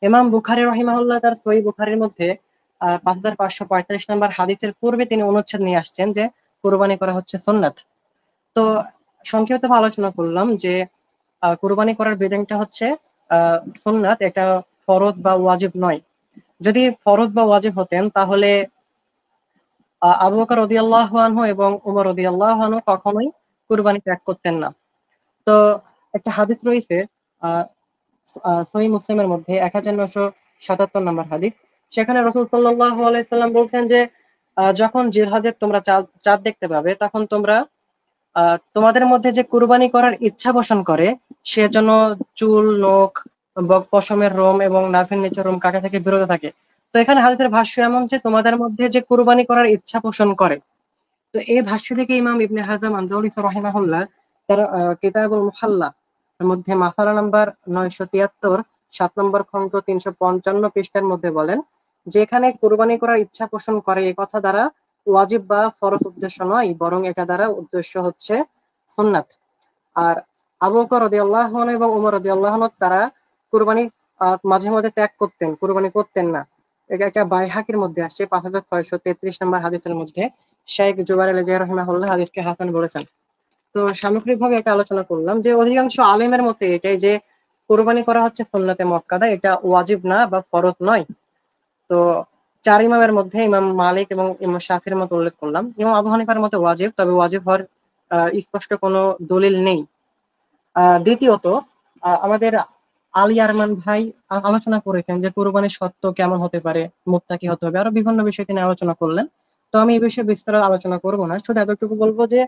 Speaker 4: ইমাম বুখারী রহিমাহুল্লাহ তার সহিহ বুখারীর মধ্যে 5545 নম্বর হাদিসের পূর্বে তিনি অনুচ্ছেদ নিয়ে আসছেন যে কুরবানি করা হচ্ছে সুন্নাত। তো সংক্ষিপ্ত আলোচনা করলাম যে কুরবানি করার বিধানটা হচ্ছে সুন্নাত, এটা ফরজ বা ওয়াজিব নয়। যদি ফরজ বা ওয়াজিব হতেন তাহলে আবু বকর রাদিয়াল্লাহু আনহু এবং উমর রাদিয়াল্লাহু আনহু কখনোই কুরবানি ত্যাগ করতেন না। তো একটা হাদিস রয়েছে আহ সহিহ মুসলিমের মধ্যে 1977 নম্বর হাদিস। সেখানে রাসূল সাল্লাল্লাহু আলাইহি সাল্লাম বলছেন যে যখন জিলহজের তোমরা চাঁদ দেখতে পাবে তখন তোমরা তোমাদের মধ্যে যে কুরবানি করার ইচ্ছা পোষণ করে সে যেন চুল, নখ, পশমের রোম এবং নাভির নিচের রোম কাটা থেকে বিরত থাকে। তো এখানে হাদিসের ভাষ্য এমন যে তোমাদের মধ্যে যে কুরবানি করার ইচ্ছা পোষণ করে। তো এই ভাষ্য থেকে ইমাম ইবনে হাজাম আন্দালুসি রাহিমাহুল্লাহ তার কিতাবুল মুহাল্লা এর মধ্যে মাসালা নাম্বার 973 7 নম্বর খণ্ড 355 পৃষ্ঠার মধ্যে বলেন যে এখানে কুরবানি করার ইচ্ছা পোষণ করে এই কথা দ্বারা ওয়াজিব বা ফরজ উদ্দেশ্য নয়, বরং এটা দ্বারা উদ্দেশ্য হচ্ছে সুন্নাত। আর আবু বকর রাদিয়াল্লাহু আনহু এবং উমর রাদিয়াল্লাহু আনহু তারা কুরবানি মাঝে মধ্যে ত্যাগ করতেন, কুরবানি করতেন না। এটা একটা বাইহাকির মধ্যে আসছে 5633 নম্বর হাদিসের মধ্যে শেখ জুবাইর আল-জাহি রাহিমাহুল্লাহ হাদিসকে হাসান বলেছেন। তো সামগ্রিকভাবে এটা আলোচনা করলাম যে অধিকাংশ আলেমের মতে এটাই যে কুরবানি করা হচ্ছে সুন্নতে মুআক্কাদা, এটা ওয়াজিব না বা ফরজ নয়। তো 4 ইমামের মধ্যে ইমাম মালিক এবং ইমাম শাফির মতো উল্লেখ করলাম। ইমাম আবু হানিফার মতে ওয়াজিব, তবে ওয়াজিব হওয়ার স্পষ্ট কোনো দলিল নেই। দ্বিতীয়ত আমাদের আলী আরমান ভাই আলোচনা করেছেন যে কুরবানির শর্ত কেমন হতে পারে, মুত্তাকি হতে হবে, আরো বিভিন্ন বিষয় তিনি আলোচনা করলেন। তো আমি এই বিষয়ে বিস্তারিত আলোচনা করব না, শুধু এতটুকু বলবো যে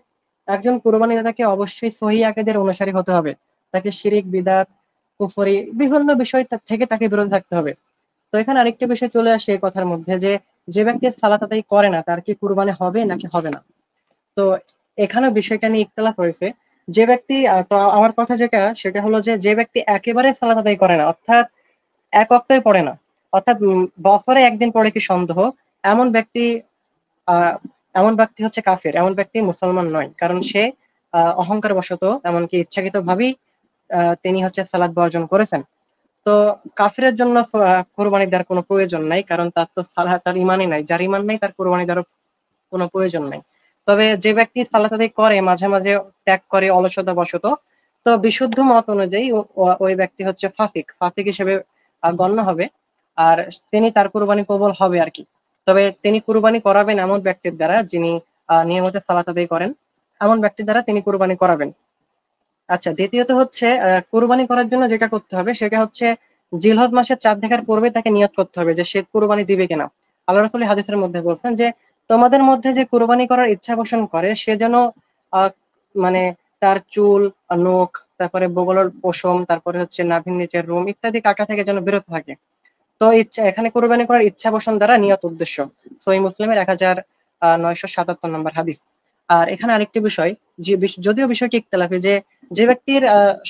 Speaker 4: একজন কুরবানিদাতাকে অবশ্যই সহিহ আকীদার অনুসারী হতে হবে। তাকে শিরিক, বিদআত, কুফরি বিভিন্ন বিষয় থেকে তাকে বিরত থাকতে হবে। তো এখানে আরেকটা বিষয় চলে আসে এই কথার মধ্যে যে যে ব্যক্তি সালাত আদায় করে না তার কি কুরবানি হবে নাকি হবে না। তো এখানে বিষয়টা নিয়ে ইখতিলাফ হয়েছে। যে ব্যক্তি তো আমার কথা যেটা সেটা হলো যে যে ব্যক্তি একেবারে সালাত আদায় করে না, অর্থাৎ এক ওয়াক্তই পড়ে না, অর্থাৎ বছরে একদিন পড়ে কি সন্দেহ, এমন ব্যক্তি আহ এমন ব্যক্তি হচ্ছে কাফের, এমন ব্যক্তি মুসলমান নয়। কারণ সে অহংকার বশত এমনকি ইচ্ছাকৃত ভাবেই তিনি হচ্ছে সালাত বর্জন করেছেন। তো কাফিরের জন্য কোরবানি দেওয়ার কোনো প্রয়োজন নাই, কারণ তার তো সালাত, তার ইমানই নাই। যার ইমান নাই তার কোরবানি দেওয়ার কোনো প্রয়োজন নাই। তবে যে ব্যক্তি সালাত আদায় করে মাঝে মাঝে ত্যাগ করে অলসতা বশত, তো বিশুদ্ধ মত অনুযায়ী ওই ব্যক্তি হচ্ছে ফাসিক, ফাসিক হিসেবে গণ্য হবে। আর তার কুরবানি কবুল হবে আর কি। তবে তিনি কুরবানি করাবেন এমন ব্যক্তির দ্বারা যিনি নিয়মিত সালাত আদায় করেন, এমন ব্যক্তির দ্বারা তিনি কুরবানি করাবেন। আচ্ছা, দ্বিতীয়ত হচ্ছে কুরবানি করার জন্য যেটা করতে হবে সেটা হচ্ছে জিলহজ মাসের চাঁদ দেখার পূর্বে তাকে নিয়ত করতে হবে যে সে কুরবানি দিবে কিনা। আল্লাহ রাসূল হাদিসের মধ্যে বলছেন যে তোমাদের মধ্যে যে কুরবানি করার ইচ্ছা পোষণ করে সে যেন আহ, মানে তার চুল, নখ, তারপরে বগলের পশম, তারপরে হচ্ছে নাভির নিচের রোম ইত্যাদি কাটা থেকে যেন বিরত থাকে। তো ইচ্ছা, এখানে কুরবানি করার ইচ্ছা পোষণ দ্বারা নিয়ত উদ্দেশ্য। সহিহ মুসলিমের 1977 নম্বর হাদিস। আর এখানে আরেকটি বিষয়, যে যদিও বিষয়টি ইখতিলাফি, যে যে ব্যক্তির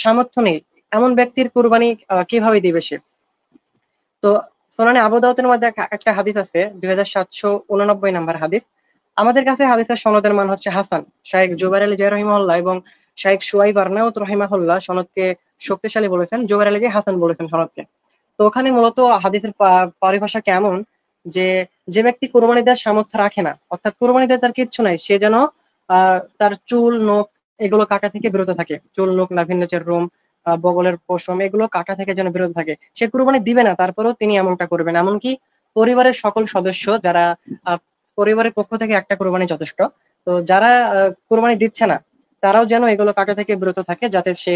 Speaker 4: সামর্থ্য নেই এমন ব্যক্তির কুরবানি কিভাবে দিবে সে। তো সুনানে আবু দাউদের মধ্যে একটা হাদিস আছে 2789 নম্বর হাদিস। আমাদের কাছে হাদিসের সনদের মান হচ্ছে হাসান। শাইখ জুবাইর আল-জাহি রাহিমাহুল্লাহ এবং শাইখ শুআইব আরনাউত রাহিমাহুল্লাহ সনদকে শক্তিশালী বলেছেন, জুবাইর আল-জাহি হাসান বলেছেন সনদকে। তো ওখানে মূলত হাদিসের পরিভাষা কেমন যে যে ব্যক্তি কুরবানি দেওয়ার সামর্থ্য রাখে না, অর্থাৎ কুরবানি দেওয়ার তার কিচ্ছু নাই, সে যেন তার চুল, নখ এগুলো কাটা থেকে বিরত থাকে। চুল, নখ, নাভির নিচের রোম, বগলের পশম এগুলো কাটা থেকে যেন বিরত থাকে। সে কুরবানি দিবে না, তারপরেও তিনি এমনটা করবেন। এমনকি পরিবারের সকল সদস্য যারা পরিবারের পক্ষ থেকে একটা কুরবানি যথেষ্ট, তো যারা কুরবানি দিচ্ছে না তারাও যেন এগুলো কাটা থেকে বিরত থাকে যাতে সে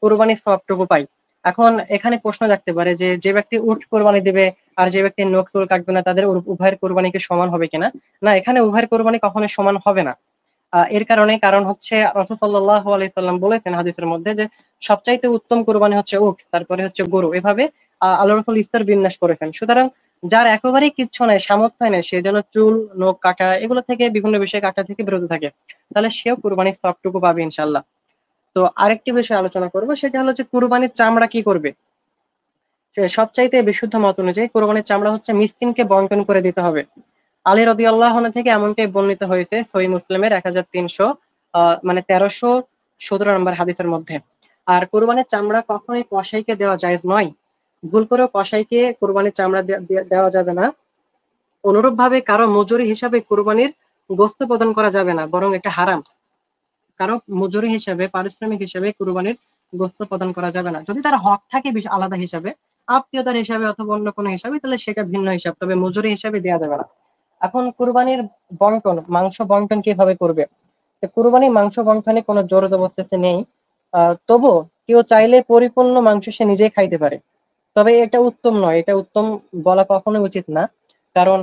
Speaker 4: কুরবানির সওয়াবটুকু পায়। এখন এখানে প্রশ্ন জাগতে পারে যে যে ব্যক্তি উট কোরবানি দিবে আর যে ব্যক্তি নখ চুল কাটবে না তাদের উভয়ের কোরবানি কি সমান হবে কিনা। না, এখানে উভয়ের কোরবানি কখনোই সমান হবে না। এর কারণ হচ্ছে রাসূল সাল্লাল্লাহু আলাইহি সাল্লাম বলেছেন হাদিসের মধ্যে যে সবচাইতে উত্তম কুরবানি হচ্ছে উট, তারপরে হচ্ছে গরু। এভাবে আল্লাহ রাসূল স্তর বিন্যাস করেছেন। সুতরাং যার একেবারেই কিচ্ছু নাই, সামর্থ্য নেই, সে যেন চুল নখ কাটা এগুলো থেকে বিভিন্ন বিষয় কাটা থেকে বিরত থাকে, তাহলে সেও কুরবানির সবটুকু পাবে ইনশাল্লাহ। তো আরেকটি বিষয় আলোচনা করবো, সেটা হলো যে কুরবানির চামড়া কি করবে। সবচাইতে বিশুদ্ধ মত অনুযায়ী কুরবানির চামড়া হচ্ছে মিসকিনকে বন্টন করে দিতে হবে। আলী রাদিয়াল্লাহু আনহু থেকে এমনটাই বর্ণিত হয়েছে সহিহ মুসলিমের 1300 মানে 1317 নম্বর হাদিসের মধ্যে। আর কুরবানির চামড়া কখনোই কসাইকে দেওয়া জায়েজ নয়। ভুল করেও কসাইকে কুরবানির চামড়া দেওয়া যাবে না। অনুরূপ ভাবে কারো মজুরি হিসাবে কুরবানির গোশত প্রদান করা যাবে না, বরং এটা হারাম। কারো মজুরি হিসাবে, পারিশ্রমিক হিসাবে কুরবানির গোশত প্রদান করা যাবে না। যদি তার হক থাকে আলাদা হিসাবে, আত্মীয়তার হিসাবে অথবা অন্য কোনো হিসাবে, তাহলে সেটা ভিন্ন হিসাব, তবে মজুরি হিসাবে দেওয়া যাবে না। এখন কুরবানির বন্টন, মাংস বন্টন কিভাবে করবে। তো কুরবানির মাংস বন্টনে কোনো জোর জবরদস্তি নেই। তবু কেউ চাইলে পরিপূর্ণ মাংস সে নিজেই খাইতে পারে, তবে এটা উত্তম নয়, এটা উত্তম বলা কখনোই উচিত না। কারণ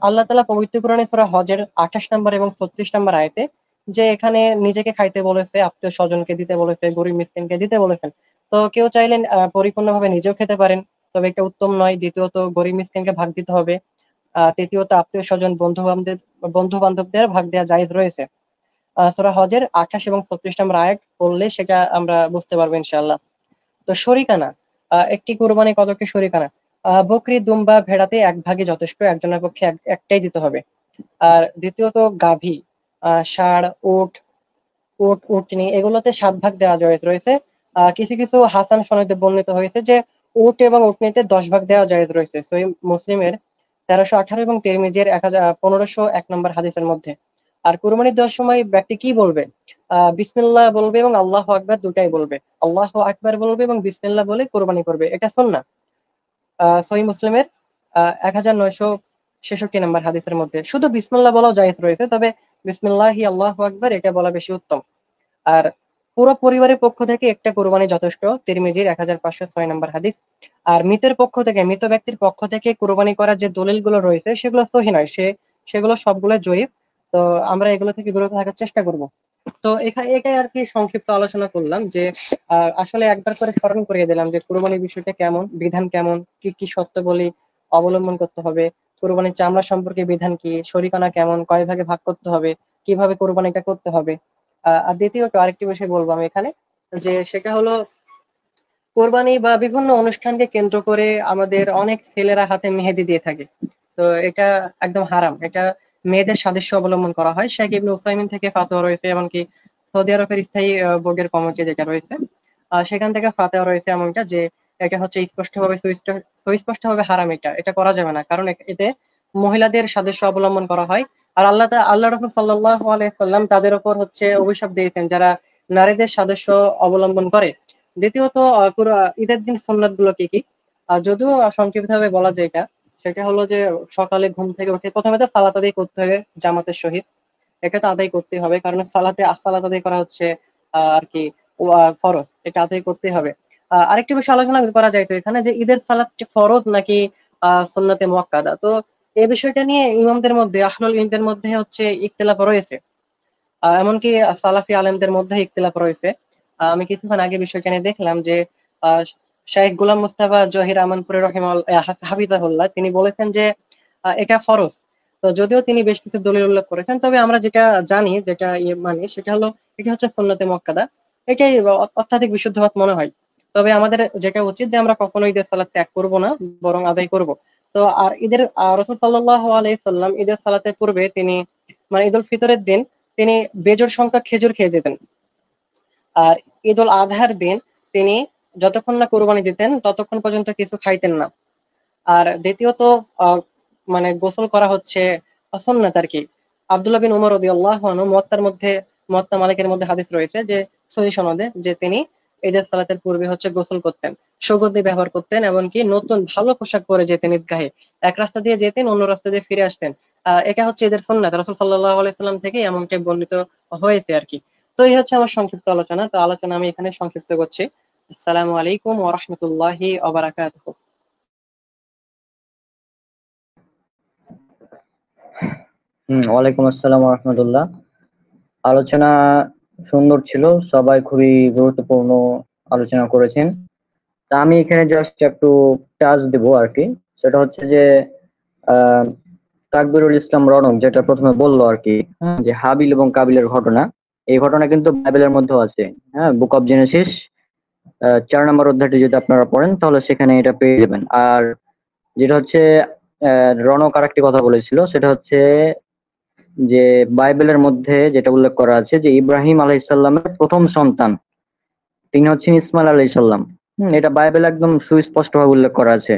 Speaker 4: আল্লাহ তাআলা পবিত্র কোরআনে সূরা হজের 28 নম্বর এবং 36 নম্বর আয়াতে যে এখানে নিজেকে খাইতে বলেছে, আত্মীয় স্বজনকে দিতে বলেছে, গরিব মিসকিনকে দিতে বলেছেন। তো কেউ চাইলে পরিপূর্ণভাবে নিজেও খেতে পারেন, তবে এটা উত্তম নয়। দ্বিতীয়ত গরিব মিসকিনকে ভাগ দিতে হবে। তৃতীয়ত আত্মীয় স্বজন, বন্ধু বান্ধবদের ভাগ দেওয়া জায়েজ রয়েছে। সূরা হজের 28 এবং 36 নম্বর আয়াত পড়লে সেটা আমরা বুঝতে পারবো ইনশাআল্লাহ। তো শরিকানা, একটি কুরবানি কতকে শরিকানা। বকরি, দুম্বা, ভেড়াতে এক ভাগে যথেষ্ট, একজনের পক্ষে একটাই দিতে হবে। আর দ্বিতীয়ত গাভী, ষাঁড়, উটনি এগুলোতে 7 ভাগ দেওয়া জায়েজ রয়েছে। কিছু কিছু হাসান সনদে বর্ণিত হয়েছে যে উট এবং উটনিতে 10 ভাগ দেওয়া জায়েজ রয়েছে সহিহ মুসলিমের 1318 এবং তিরমিজির 1501 নম্বর হাদিসের মধ্যে। আর কুরবানি দেওয়ার সময় ব্যক্তি কি বলবে। বিসমিল্লাহ বলবে এবং আল্লাহু আকবার দুটাই বলবে। আল্লাহু আকবার বলবে এবং বিসমিল্লাহ বলে কুরবানি করবে, এটা সুন্নাহ। সহিহ মুসলিমের 1966 নম্বর হাদিসের মধ্যে শুধু বিসমিল্লাহ বলাও জায়েজ রয়েছে, তবে বিসমিল্লাহি আল্লাহু আকবার এটা বলা বেশি উত্তম। আর পুরো পরিবারের পক্ষ থেকে একটা কুরবানি যথেষ্ট, তিরমিজির 1506 নম্বর হাদিস। আর মৃত ব্যক্তির পক্ষ থেকে কুরবানি করার যে দলিলগুলো রয়েছে সেগুলো সহিহ নয়, সেগুলো সবগুলো জয়ীফ। তো আমরা এগুলো থেকে বিরত থাকার চেষ্টা করব। তো এটাই আর কি সংক্ষিপ্ত আলোচনা করলাম যে আসলে একবার করে স্মরণ করিয়ে দিলাম যে কুরবানির বিষয়টা কেমন, বিধান কেমন, কি কি শর্তাবলী অবলম্বন করতে হবে, কুরবানির চামড়া সম্পর্কে বিধান কি, শরিকানা কেমন, কয় ভাগে ভাগ করতে হবে, কিভাবে কুরবানিটা করতে হবে। আর দ্বিতীয়ত আরেকটি বিষয় বলবো আমি এখানে, যে সেটা হলো কোরবানি বা বিভিন্ন অনুষ্ঠানকে কেন্দ্র করে আমাদের অনেক ছেলেরা হাতে মেহেদি দিয়ে থাকে। তো এটা একদম হারাম, এটা মেয়েদের সাদৃশ্য অবলম্বন করা হয়। শেখ ইবনে উসাইমিন থেকে ফাতোয়া রয়েছে, এমনকি সৌদি আরবের স্থায়ী বোর্ডের কমিটি যেটা রয়েছে সেখান থেকে ফাতোয়া রয়েছে এমনটা যে এটা হচ্ছে সুস্পষ্টভাবে হারাম, এটা করা যাবে না। কারণ এতে মহিলাদের সাদৃশ্য অবলম্বন করা হয়। আর আল্লাহ রাসূল সাল্লাল্লাহু আলাইহি সাল্লাম তাদের উপর হচ্ছে অভিশাপ দিয়েছেন যারা নারীদের সাদৃশ্য অবলম্বন করে। দ্বিতীয়ত ঈদের দিন সুন্নাত গুলো কি কি, যদিও সংক্ষিপ্তভাবে বলা যায় এটা, সেটা হলো যে সকালে ঘুম থেকে উঠে প্রথমে তো সালাত আদায় করতে হবে জামাতের সহিত। এটা তো আদায় করতেই হবে, কারণ সালাত আদায় করা হচ্ছে আর কি ফরজ, এটা আদায় করতেই হবে। আরেকটি বিষয় আলোচনা করা যায় তো এখানে, যে ঈদের সালাত কি ফরজ নাকি সুন্নতে মুআক্কাদা। তো এই বিষয়টা নিয়ে ইমামদের মধ্যে, আহলুল ইলমের মধ্যে হচ্ছে ইখতিলাফ রয়েছে। এমনকি সালাফি আলেমদের মধ্যে ইখতিলাফ রয়েছে। আমি কিছুক্ষণ আগে বিষয়টা নিয়ে দেখলাম যে আহ, শাইখ গোলাম মুস্তাফা জহির আমানপুরে হাফিজাহুল্লাহ তিনি বলেছেন যে এটা ফরজ। তো যদিও তিনি বেশ কিছু দলিল উল্লেখ করেছেন, তবে আমরা যেটা জানি, যেটা মানি, সেটা হলো এটা হচ্ছে সুন্নতে মুআক্কাদা। এটাই অত্যাধিক বিশুদ্ধ মত মনে হয়। তবে আমাদের যেটা উচিত যে আমরা কখনো ঈদের সালাত ত্যাগ করব না, বরং আদায় করব। তো আর রাসূল সাল্লাল্লাহু আলাইহি সাল্লাম ঈদের সালাতের পূর্বে তিনি, মানে ঈদুল ফিতরের দিন তিনি বেজোড় সংখ্যক খেজুর খেয়ে যেতেন। আর ঈদুল আজহার দিন তিনি যতক্ষণ না কোরবানি দিতেন ততক্ষণ পর্যন্ত কিছু খাইতেন না। আর দ্বিতীয়ত আহ, মানে গোসল করা হচ্ছে সুন্নাত আর কি। আব্দুল্লাহ বিন উমর রাদিয়াল্লাহু আনহু মুয়াত্তা মালিকের মধ্যে হাদিস রয়েছে যে সহিহ সনদে, যে তিনি ঈদের সালাতের পূর্বে হচ্ছে গোসল করতেন, সুগন্ধি ব্যবহার করতেন, এমনকি নতুন ভালো পোশাক পরে যেতেন ঈদগাহে। এক রাস্তা দিয়ে যেতেন, অন্য রাস্তা দিয়ে ফিরে আসতেন। এটা হচ্ছে ঈদের সুন্নাত, রাসূল সাল্লাল্লাহু আলাইহি সাল্লাম থেকে এমনটাই বর্ণিত হয়েছে আর কি। তো এই হচ্ছে আমার সংক্ষিপ্ত আলোচনা। তো আলোচনা আমি এখানে সংক্ষিপ্ত করছি। আসসালামু আলাইকুম ওয়া রাহমাতুল্লাহি ওয়া বারাকাতুহু।
Speaker 1: ওয়ালাইকুম আসসালাম ওয়া রাহমাতুল্লাহ। আলোচনা সুন্দর ছিল, সবাই খুবই গুরুত্বপূর্ণ আলোচনা করেছেন। তা আমি এখানে জাস্ট একটু টাচ দেবো আর কি। সেটা হচ্ছে যে আহ তাকবিরুল ইসলাম রনক যেটা প্রথমে বললো আর কি, হ্যাঁ, যে হাবিল এবং কাবিলের ঘটনা, এই ঘটনা কিন্তু বাইবেলের মধ্যেও আছে। হ্যাঁ, বুক অফ জেনেসিস 4 নম্বর অধ্যায়টি যদি আপনারা পড়েন তাহলে সেখানে এটা পেয়ে যাবেন। আর যেটা হচ্ছে রনক আর একটি কথা বলেছিল, সেটা হচ্ছে যে বাইবেলের মধ্যে যেটা উল্লেখ করা আছে যে ইব্রাহিম আলাইসাল্লামের প্রথম সন্তান তিনি হচ্ছেন ইসমাইল আলাইসাল্লাম। এটা বাইবেল একদম সুস্পষ্ট ভাবে উল্লেখ করা আছে।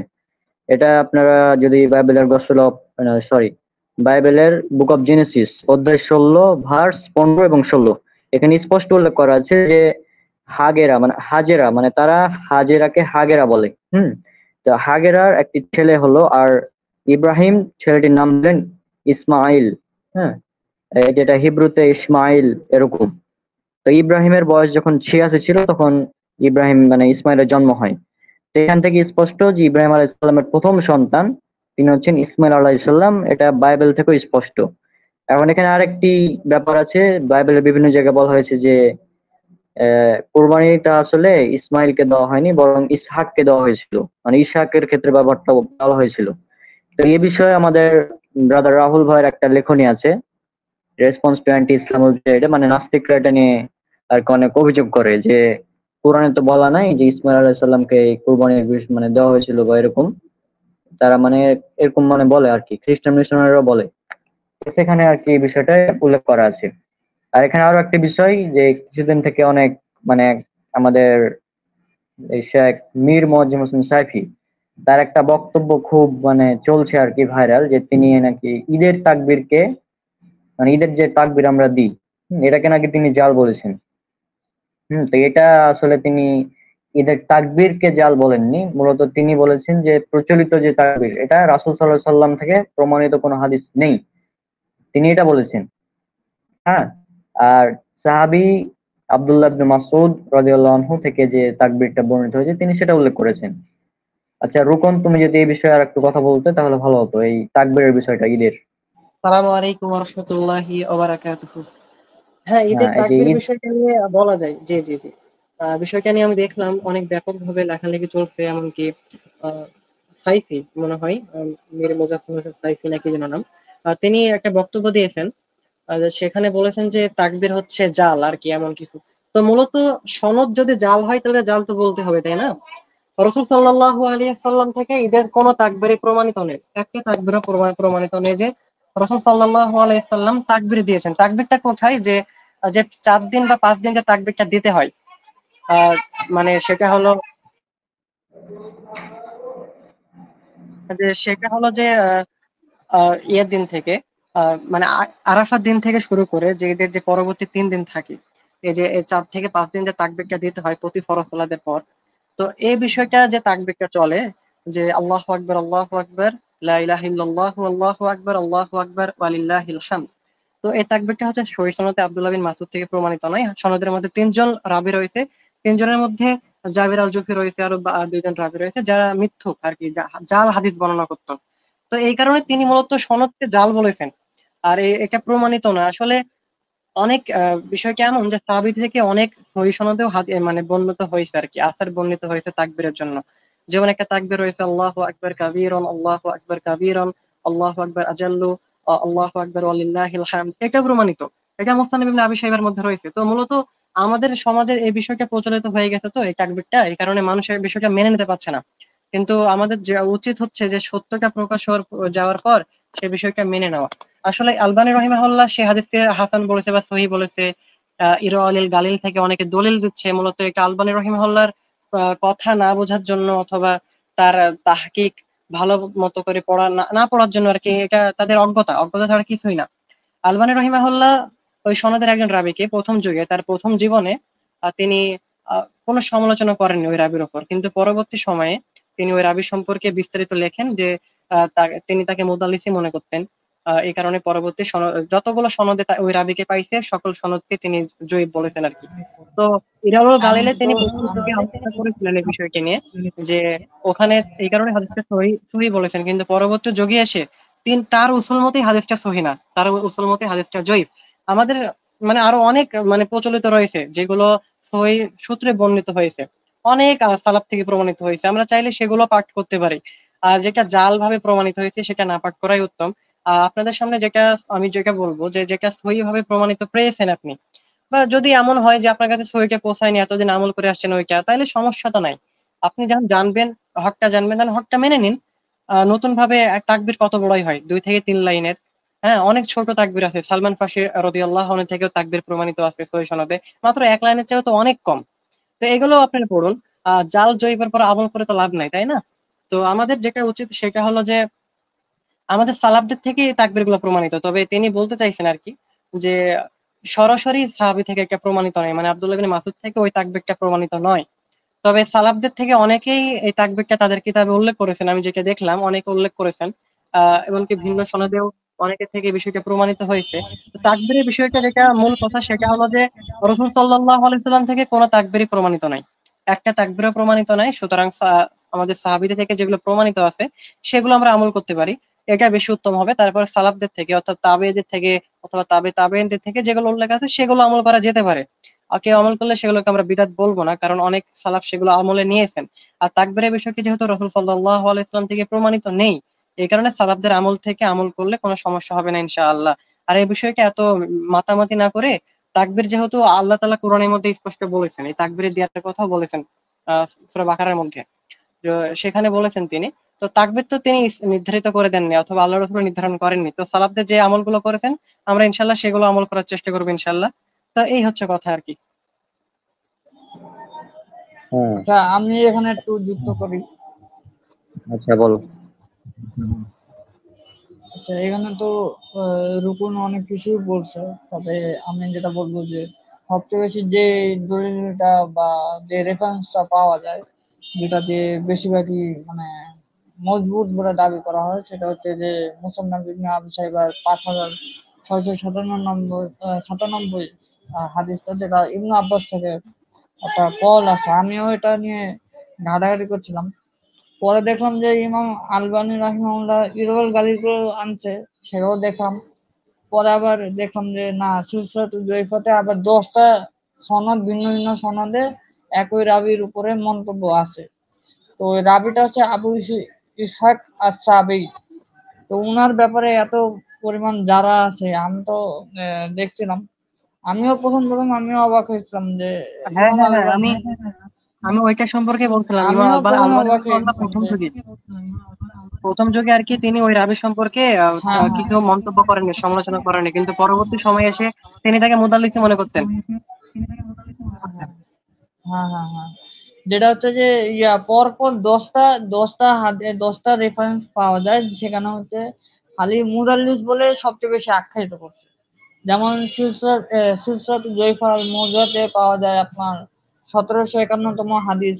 Speaker 1: এটা আপনারা যদি বাইবেলের গসপেল অফ সরি বাইবেলের বুক অফ জেনেসিস অধ্যায় 16 ভার্স 15 এবং 16 এখানে স্পষ্ট উল্লেখ করা আছে যে হাজেরা মানে তারা হাজেরাকে হাগেরা বলে। তো হাগেরার একটি ছেলে হলো, আর ইব্রাহিম ছেলেটির নাম দিলেন ইসমাইল। হ্যাঁ, এই যেটা হিব্রুতে ইসমাইল এরকম। তো ইব্রাহিমের বয়স যখন 86 ছিল তখন ইব্রাহিম মানে ইসমাইলের জন্ম হয়। সেখান থেকে স্পষ্ট যে ইব্রাহিম আলাইসাল্লামের প্রথম সন্তান তিনি হচ্ছেন ইসমাইল আলাইসাল্লাম, এটা বাইবেল থেকেও স্পষ্ট। এখন এখানে আরেকটি ব্যাপার আছে, বাইবেলের বিভিন্ন জায়গায় বলা হয়েছে যে কোরবানিটা আসলে ইসমাইলকে দেওয়া হয়নি, বরং ইসহাককে দেওয়া হয়েছিল, মানে ইসহাকের ক্ষেত্রে ব্যাপারটা বলা হয়েছিল। তো এই বিষয়ে আমাদের ব্রাদার রাহুল ভাইয়ের একটা লেখনী আছে, রেসপন্স টু অ্যান্টি ইসলাম, এটা মানে নাস্তিকরা এটা নিয়ে আর কি অনেক অভিযোগ করে যে কোরআনে তো বলা নাই যে ইসমাইল আলাইহিস সালামকে কুরবানির মানে দেওয়া হয়েছিল বা এরকম। তারা মানে এরকম মানে বলে আর কি, খ্রিস্টান মিশনারিরাও বলে। সেখানে আর কি এই বিষয়টা উল্লেখ করা আছে। আর এখানে আরো একটা বিষয় যে কিছুদিন থেকে অনেক মানে আমাদের এই শেখ মীর মুয়াজ্জেম হোসেন সাইফি তার একটা বক্তব্য খুব মানে চলছে আর কি ভাইরাল, যে তিনি নাকি ঈদের তাকবীরকে মানে ঈদের যে তাকবীর আমরা দিই, এটাকে নাকি তিনি জাল বলেছেন। তো এটা আসলে তিনি ঈদের তাকবীরকে জাল বলেননি, মূলত তিনি বলেছেন যে প্রচলিত যে তাকবীর এটা রাসূল সাল্লাল্লাহু আলাইহি সাল্লাম থেকে প্রমাণিত কোনো হাদিস নেই, তিনি এটা বলেছেন। হ্যাঁ, আর সাহাবী আব্দুল্লাহ ইবনে মাসউদ রাদিয়াল্লাহু আনহু থেকে যে তাকবীরটা বর্ণিত হয়েছে তিনি সেটা উল্লেখ করেছেন। আচ্ছা রুকন, তুমি যদি এই বিষয়ে আর একটু কথা বলতে তাহলে ভালো হতো, এই তাকবীরের বিষয়টা ঈদের।
Speaker 4: আসসালামু আলাইকুম ওয়া রাহমাতুল্লাহি ওয়া বারাকাতুহু। হ্যাঁ, ঈদের
Speaker 1: হ্যাঁ, এই যে
Speaker 4: তাকবীর
Speaker 1: ঈদ।
Speaker 4: বিষয়টা নিয়ে বলা যায়। জি জি জি। বিষয়টা নিয়ে আমি দেখলাম অনেক ব্যাপকভাবে লেখালেখি চলছে, এমনকি আহ, সাইফি মনে হয়, মীর মুজাফফর হোসেন সাইফি নাকি যেন নাম, তিনি একটা বক্তব্য দিয়েছেন। যে সেখানে বলেছেন যে তাকবীর হচ্ছে জাল আর কি, এমন কিছু। তো মূলত সনদ যদি জাল হয় তাহলে জাল তো বলতে হবে, তাই না? রাসূল সাল্লাল্লাহু আলাইহি সাল্লাম থেকে ঈদের কোনো তাকবীরই প্রমাণিত নেই, একটা তাকবীরও প্রমাণিত নেই যে রাসূল সাল্লাল্লাহু আলাইহি সাল্লাম তাকবীর দিয়েছেন। তাকবীরটা কোথায় যে যে 4 দিন বা 5 দিন যে তাকবীরটা দিতে হয়, আহ, মানে সেটা হলো যে ইয়ের দিন থেকে, মানে আরাফার দিন থেকে শুরু করে যে ঈদের যে পরবর্তী 3 দিন থাকে, এই যে এই 4 থেকে 5 দিন যে তাকবীরটা দিতে হয় প্রতি ফরজ সালাতের পর। তো এই বিষয়টা যে তাকবীরটা চলে, যে আল্লাহু আকবার আল্লাহু আকবার, লা ইলাহা ইল্লাল্লাহু আল্লাহু আকবার আল্লাহু আকবার ওয়া লিল্লাহিল হামদ। তো এই তাকবীরটা হচ্ছে সহিহ সনদে আব্দুল্লাহ বিন মাসউদ থেকে প্রমাণিত নয়। সনদের মধ্যে 3 জন রাবী রয়েছে, 3 জনের মধ্যে জাবির আল জুফি রয়েছে, আরো 2 জন রাবী রয়েছে যারা মিথ্যুক আর কি, জাল হাদিস বর্ণনা করত। তো এই কারণে তিনি মূলত সনদকে জাল বলেছেন। আর এটা প্রমাণিত না আসলে। অনেক বিষয়টা এমন যে সাহাবী থেকে অনেক সহিহ সনদেও মানে বর্ণিত হয়েছে আর কি, আসার বর্ণিত হয়েছে তাকবীরের জন্য। যেমন একটা তাকবীর রয়েছে আল্লাহু আকবার কাবীরান আল্লাহু আকবার কাবীরান আল্লাহু আকবার আজাল্লু আল্লাহু আকবার ওয়ালিল্লাহিল হামদ, এটা প্রমাণিত। এটা মুসনাদ ইবনে আবি শাইবার মধ্যে রয়েছে। তো মূলত আমাদের সমাজে এই বিষয়টা প্রচলিত হয়ে গেছে, তো এই তাকবীরটা এই কারণে মানুষ এই বিষয়টা মেনে নিতে পারছে না। কিন্তু আমাদের যে উচিত হচ্ছে যে সত্যটা প্রকাশ যাওয়ার পর সে বিষয়টা মেনে নেওয়া। আসলে আলবানী রহিমাহুল্লাহ সে হাদিসকে হাসান বলেছে বা সহিহ বলেছে। ইরওয়ালিল গালিল থেকে অনেকে দলিল দিচ্ছে, মূলত এটা আলবানী রহিমাহুল্লাহর কথা না বোঝার জন্য, অথবা তার তাহকিক ভালো মতো করে পড়া না পড়ার জন্য আর কি। এটা তাদের অজ্ঞতা ছাড়া কিছুই না। আলবানী রহিমাহুল্লাহ ওই সনদের একজন রাবীকে প্রথম যুগে তার প্রথম জীবনে তিনি কোনো সমালোচনা করেননি ওই রাবীর ওপর, কিন্তু পরবর্তী সময়ে তিনি ওই রাবী সম্পর্কে বিস্তারিত লেখেন যে তিনি তাকে মুদাল্লিসই মনে করতেন। এই কারণে পরবর্তী যতগুলো সনদে ওই রাবীকে পাইছে সকল সনদকে তিনি জয়ীফ বলেছেন আর কি। তো ইরাউল গালিলে তিনি প্রথম যুগে আলোচনা করেছিলেন এই বিষয়টি নিয়ে, যে ওখানে এই কারণে হাদিসটা সহি বলেছেন, কিন্তু পরবর্তী যুগে এসে তার উসুল মতেই হাদিসটা সহি না, তার উসুল মতে হাদিসটা জয়ীফ। আমাদের মানে আরো অনেক মানে প্রচলিত রয়েছে যেগুলো সহিহ সূত্রে বর্ণিত হয়েছে, অনেক সালাফ থেকে প্রমাণিত হয়েছে, আমরা চাইলে সেগুলো পাঠ করতে পারি। আর যেটা জাল ভাবে প্রমাণিত হয়েছে সেটা না পাঠ করাই উত্তম। আপনাদের সামনে যেটা বলবো যে যেটা সহিহ ভাবে প্রমাণিত পেয়েছেন আপনি, বা যদি এমন হয় যে আপনার কাছে সহিটা পৌঁছায়নি, এতদিন আমল করে আসছেন ওইটা, তাহলে সমস্যা তো নাই। আপনি যখন জানবেন, জানবেন, তখন হকটা মেনে নিন। নতুন ভাবে এক তাকবীর কত বড়ই হয়, 2 থেকে 3 লাইনের। হ্যাঁ, অনেক ছোট তাকবীর আছে, সালমান ফার্সি রাদিয়াল্লাহু আনহু থেকেও তাকবীর প্রমাণিত আছে সহিহ সনদে, মাত্র 1 লাইনের চেয়েও তো অনেক কম। তো এগুলো আপনারা পড়ুন। জাল জয়ীফের পর আমল করে তো লাভ নাই, তাই না? তো আমাদের যেটা উচিত সেটা হলো যে আমাদের সালাফদের থেকে এই তাকবীর গুলো প্রমাণিত, তবে তিনি বলতে চাইছেন আর কি যে সরাসরি সাহাবী থেকে একটা প্রমাণিত নয়, মানে আব্দুল্লাহ ইবনে মাসউদ থেকে ওই তাকবীরটা প্রমাণিত নয়। তবে সালাফদের থেকে অনেকেই এই তাকবীরটা তাদের কিতাবে উল্লেখ করেছেন, আমি যেটা দেখলাম অনেকে উল্লেখ করেছেন। এমনকি ভিন্ন সনদেও অনেকের থেকে এই বিষয়টা প্রমাণিত হয়েছে। তো তাকবীরের বিষয়টা যেটা মূল কথা সেটা হলো যে রাসূল সাল্লাল্লাহু আলাইহি সাল্লাম থেকে কোনো তাকবীরই প্রমাণিত নাই, একটা তাকবীরও প্রমাণিত নাই। সুতরাং আমাদের সাহাবীদের থেকে যেগুলো প্রমাণিত আছে সেগুলো আমরা আমল করতে পারি, এটা বেশি উত্তম হবে। তারপর সালাফদের থেকে অর্থাৎ তাবেঈদের থেকে অথবা তাবেঈনদের থেকে যেগুলো উল্লেখ আছে সেগুলো আমল করা যেতে পারে। আর কেউ আমল করলে সেগুলোকে আমরা বিদআত বলবো না, কারণ অনেক সালাফ সেগুলো আমলে নিয়েছেন। আর তাকবীরের বিষয়টি যেহেতু রাসূল সাল্লাল্লাহু আলাইহি ওয়াসাল্লাম থেকে প্রমাণিত নেই, এই কারণে সালাফদের আমল থেকে আমল করলে কোনো সমস্যা হবে না ইনশাআল্লাহ। আর এই বিষয়টা এত মাতামাতি না করে, তাকবীর যেহেতু আল্লাহ তাআলা কোরআনের মধ্যে স্পষ্ট বলেছেন, এই তাকবীরের দেওয়ার কথাও বলেছেন সূরা বাকারার মধ্যে। তো সেখানে বলেছেন তিনি, তো তাকবীর তো তিনি নির্ধারিত করে দেননি অথবা আল্লাহ রাসূল নির্ধারণ করেননি। তো সালাফদের যে আমলগুলো করেছেন আমরা ইনশাআল্লাহ সেগুলো আমল করার চেষ্টা করবো ইনশাআল্লাহ। তো এই হচ্ছে কথা আর কি।
Speaker 1: হ্যাঁ,
Speaker 2: আচ্ছা, আমি এখানে একটু যুক্ত করি।
Speaker 1: আচ্ছা বলো।
Speaker 2: আচ্ছা, এখানে তো রুকুন অনেক কিছুই বলছে, তবে আমি যেটা বলবো যে সবচেয়ে বেশি যে দলিলটা বা যে রেফারেন্সটা পাওয়া যায়, যেটা দিয়ে বেশিরভাগই মানে মজবুত বলে দাবি করা হয়, সেটা হচ্ছে যে মুসান্নাফ ইবনে আবু শাইবার 5697 হাদিসটা, যেটা ইবনে আব্বাস থেকে একটা কল আছে। আমিও এটা নিয়ে ঘাটাঘাটি করছিলাম, পরে দেখলাম যে ইমাম আলবানী রাহিমাহুল্লাহ ইরওয়াল গালিগুলো আনছে, সেটাও দেখলাম। পরে আবার দেখলাম যে না, সিলসিলাতুল যঈফাতে আবার 10টা সনদ, ভিন্ন ভিন্ন সনদে একই রাবির উপরে মন্তব্য আছে। তো ওই রাবিটা হচ্ছে আবু ইসহাক আস-সাবিঈ। তো উনার ব্যাপারে এত পরিমাণ যারা আছে, আমি তো দেখছিলাম, আমিও প্রথম আমিও অবাক হয়েছিলাম যে
Speaker 4: হ্যাঁ,
Speaker 2: ইমাম
Speaker 4: হ্যাঁ, হ্যাঁ,
Speaker 2: আলবানী।
Speaker 4: আমি আমি ওইটা সম্পর্কে বলছিলাম। ইমাম
Speaker 2: আমিও প্রথম
Speaker 4: আলবানী
Speaker 2: অবাক
Speaker 4: রাহিমাহুল্লাহ
Speaker 2: হয়েছিলাম
Speaker 4: প্রথম
Speaker 2: যে
Speaker 4: যুগে আর কি তিনি ওই রাবি সম্পর্কে
Speaker 2: হ্যাঁ, হ্যাঁ,
Speaker 4: কিছু মন্তব্য করেননি, সমালোচনা করেননি, কিন্তু পরবর্তী সময়ে এসে তিনি তাকে মুদাল্লিস মনে করতেন।
Speaker 2: হ্যাঁ, হ্যাঁ, হ্যাঁ, যেটা হচ্ছে যে পর পর 10টা রেফারেন্স পাওয়া যায়, সেখানে হচ্ছে খালি মুদাল্লিস বলে সবচেয়ে বেশি আখ্যায়িত করছে। যেমন সিলসিলাতুল যঈফা আল মওজুআতে পাওয়া যায় আপনার 1751তম হাদিস,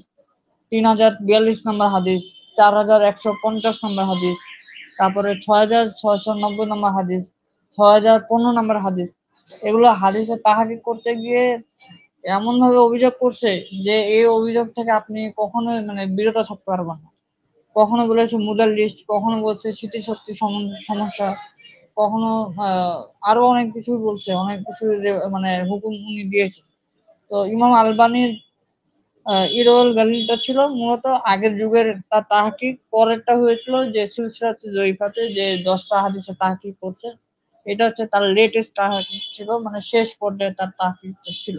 Speaker 2: 3042 নম্বর হাদিস, 4150 নম্বর হাদিস, তারপরে 6690 নম্বর হাদিস, 6015 নম্বর হাদিস। এগুলো হাদিসে তাহাকিক করতে গিয়ে এমন ভাবে অভিযোগ করছে যে এই অভিযোগ থেকে আপনি কখনোই মানে বিরত থাকতে পারবেন না। কখনো বলেছে মুদাল্লিস, কখনো বলছে স্মৃতিশক্তি সমস্যা, কখনো আরো অনেক কিছু বলছে, অনেক কিছু মানে হুকুম উনি দিয়েছে। তো ইমাম আলবানীর ইরওয়াল গালিলটা ছিল মূলত আগের যুগের তার তাহকিক, পরেরটা হয়েছিল যে সিলসিলাতুল যঈফাতে যে 10টা হাদিসে তাহকিক করছে, এটা হচ্ছে তার লেটেস্ট তাহকিক ছিল, মানে শেষ পর্যায়ে তার তাহকিকটা ছিল।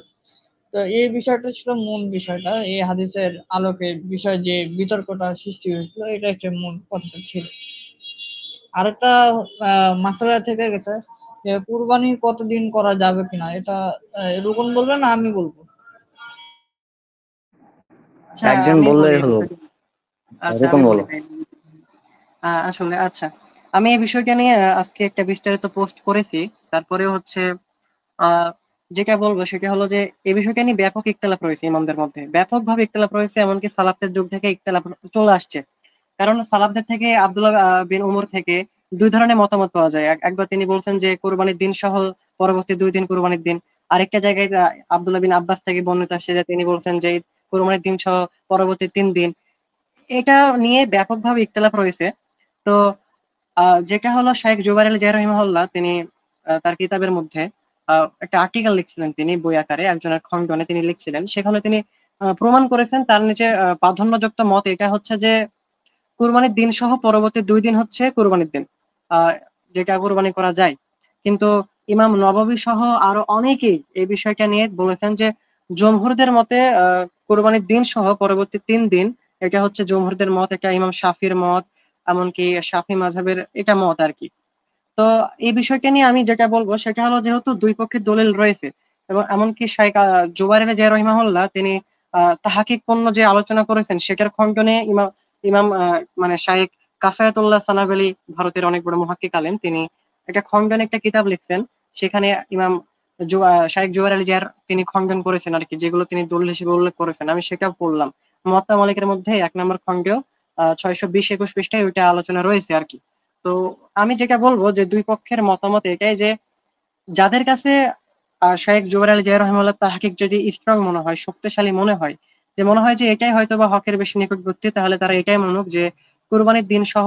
Speaker 2: তো এই বিষয়টা ছিল মূল বিষয়টা, এই হাদিসের আলোকে বিষয় যে বিতর্কটা সৃষ্টি হয়েছিল, এটা হচ্ছে মূল কথাটা ছিল। আরেকটা মাসালা থেকে গেছে যে কুরবানি কতদিন করা যাবে কিনা, এটা রুকন বলবে না আমি বলবো?
Speaker 4: আচ্ছা,
Speaker 1: একজন
Speaker 4: আমি বলি
Speaker 1: বললেই
Speaker 4: এই
Speaker 1: হলো।
Speaker 4: বিষয়টা। আচ্ছা,
Speaker 1: এরকম
Speaker 4: আমি বলি
Speaker 1: বলো।
Speaker 4: তাই। আসলে আচ্ছা, আমি এই বিষয়টা নিয়ে আজকে একটা বিস্তারিত পোস্ট করেছি। তারপরে হচ্ছে আহ যেটা বলবো সেটা হলো যে এই বিষয়টা নিয়ে ব্যাপক ইখতিলাফ রয়েছে ইমামদের মধ্যে, ব্যাপকভাবে ইখতিলাফ রয়েছে, এমনকি সালাফদের যুগ থেকে ইখতিলাফ চলে আসছে। কারণ সালাফদের থেকে আব্দুল্লাহ বিন উমর থেকে 2 ধরনের মতামত পাওয়া যায়। একবার তিনি বলছেন যে কোরবানির দিন সহ পরবর্তী 2 দিন কোরবানির দিন। আরেকটা জায়গায় আব্দুল্লাহ বিন আব্বাস থেকে বর্ণিত আসছে যে তিনি বলছেন যে কোরবানির দিন সহ পরবর্তী 3 দিন। এটা নিয়ে ব্যাপকভাবে ইখতিলাফ রয়েছে। তো যেটা হলো শেখ জুবাইর আলী জাহি রাহিমাহুল্লাহ, তিনি তার কিতাবের মধ্যে একটা আর্টিকেল লিখছিলেন তিনি বই আকারে একজনের খণ্ডনে তিনি লিখছিলেন, সেখানে তিনি প্রমাণ করেছেন তার নিচে প্রাধান্যযুক্ত মত এটা হচ্ছে যে কুরবানির দিন সহ পরবর্তী 2 দিন হচ্ছে কুরবানির দিন, আহ যেটা কুরবানি করা যায়। কিন্তু ইমাম নববী সহ আরো অনেকেই এই বিষয়টা নিয়ে বলেছেন যে জমহুরদের মতে কুরবানির দিন সহ পরবর্তী 3 দিন এটা হচ্ছে জমহুরদের মত, এটা ইমাম শাফির মত, এমনকি শাফি মাযহাবের এটা মত আর কি। তো এই বিষয়টা নিয়ে আমি যেটা বলবো সেটা হলো যেহেতু দুই পক্ষের দলিল রয়েছে এবং এমনকি শাইখ জুবাইর আলী জিয়া রাহিমাহুল্লাহ তিনি তাহাকিক পণ্য যে আলোচনা করেছেন সেটার খণ্ডনে ইমাম ইমাম মানে শাইখ কাফায়াতুল্লাহ সানাবেলি, ভারতের অনেক বড় মুহাক্কিক আলেম, তিনি একটা খণ্ডনে একটা কিতাব লিখছেন। সেখানে ইমাম শাইখ জুবাইর আলী জিয়ার তিনি খণ্ডন করেছেন আর কি, যেগুলো তিনি দলিল হিসেবে উল্লেখ করেছেন আমি সেটাও পড়লাম। মুয়াত্তা মালিকের মধ্যে 1 নম্বর খণ্ডেও 620-21 পৃষ্ঠায় ওইটা আলোচনা রয়েছে আর কি। তো আমি যেটা বলবো যে দুই পক্ষের মতামত এটাই যে যাদের কাছে শাইখ জুবাইর আলী জিয়া রহমাল্লাহ তাহকিক যদি স্ট্রং মনে হয়, শক্তিশালী মনে হয়, যে মনে হয় যে এটাই হয়তো বা হকের বেশি নিকটবর্তী, তাহলে তারা এটাই মানুক যে কুরবানির দিন সহ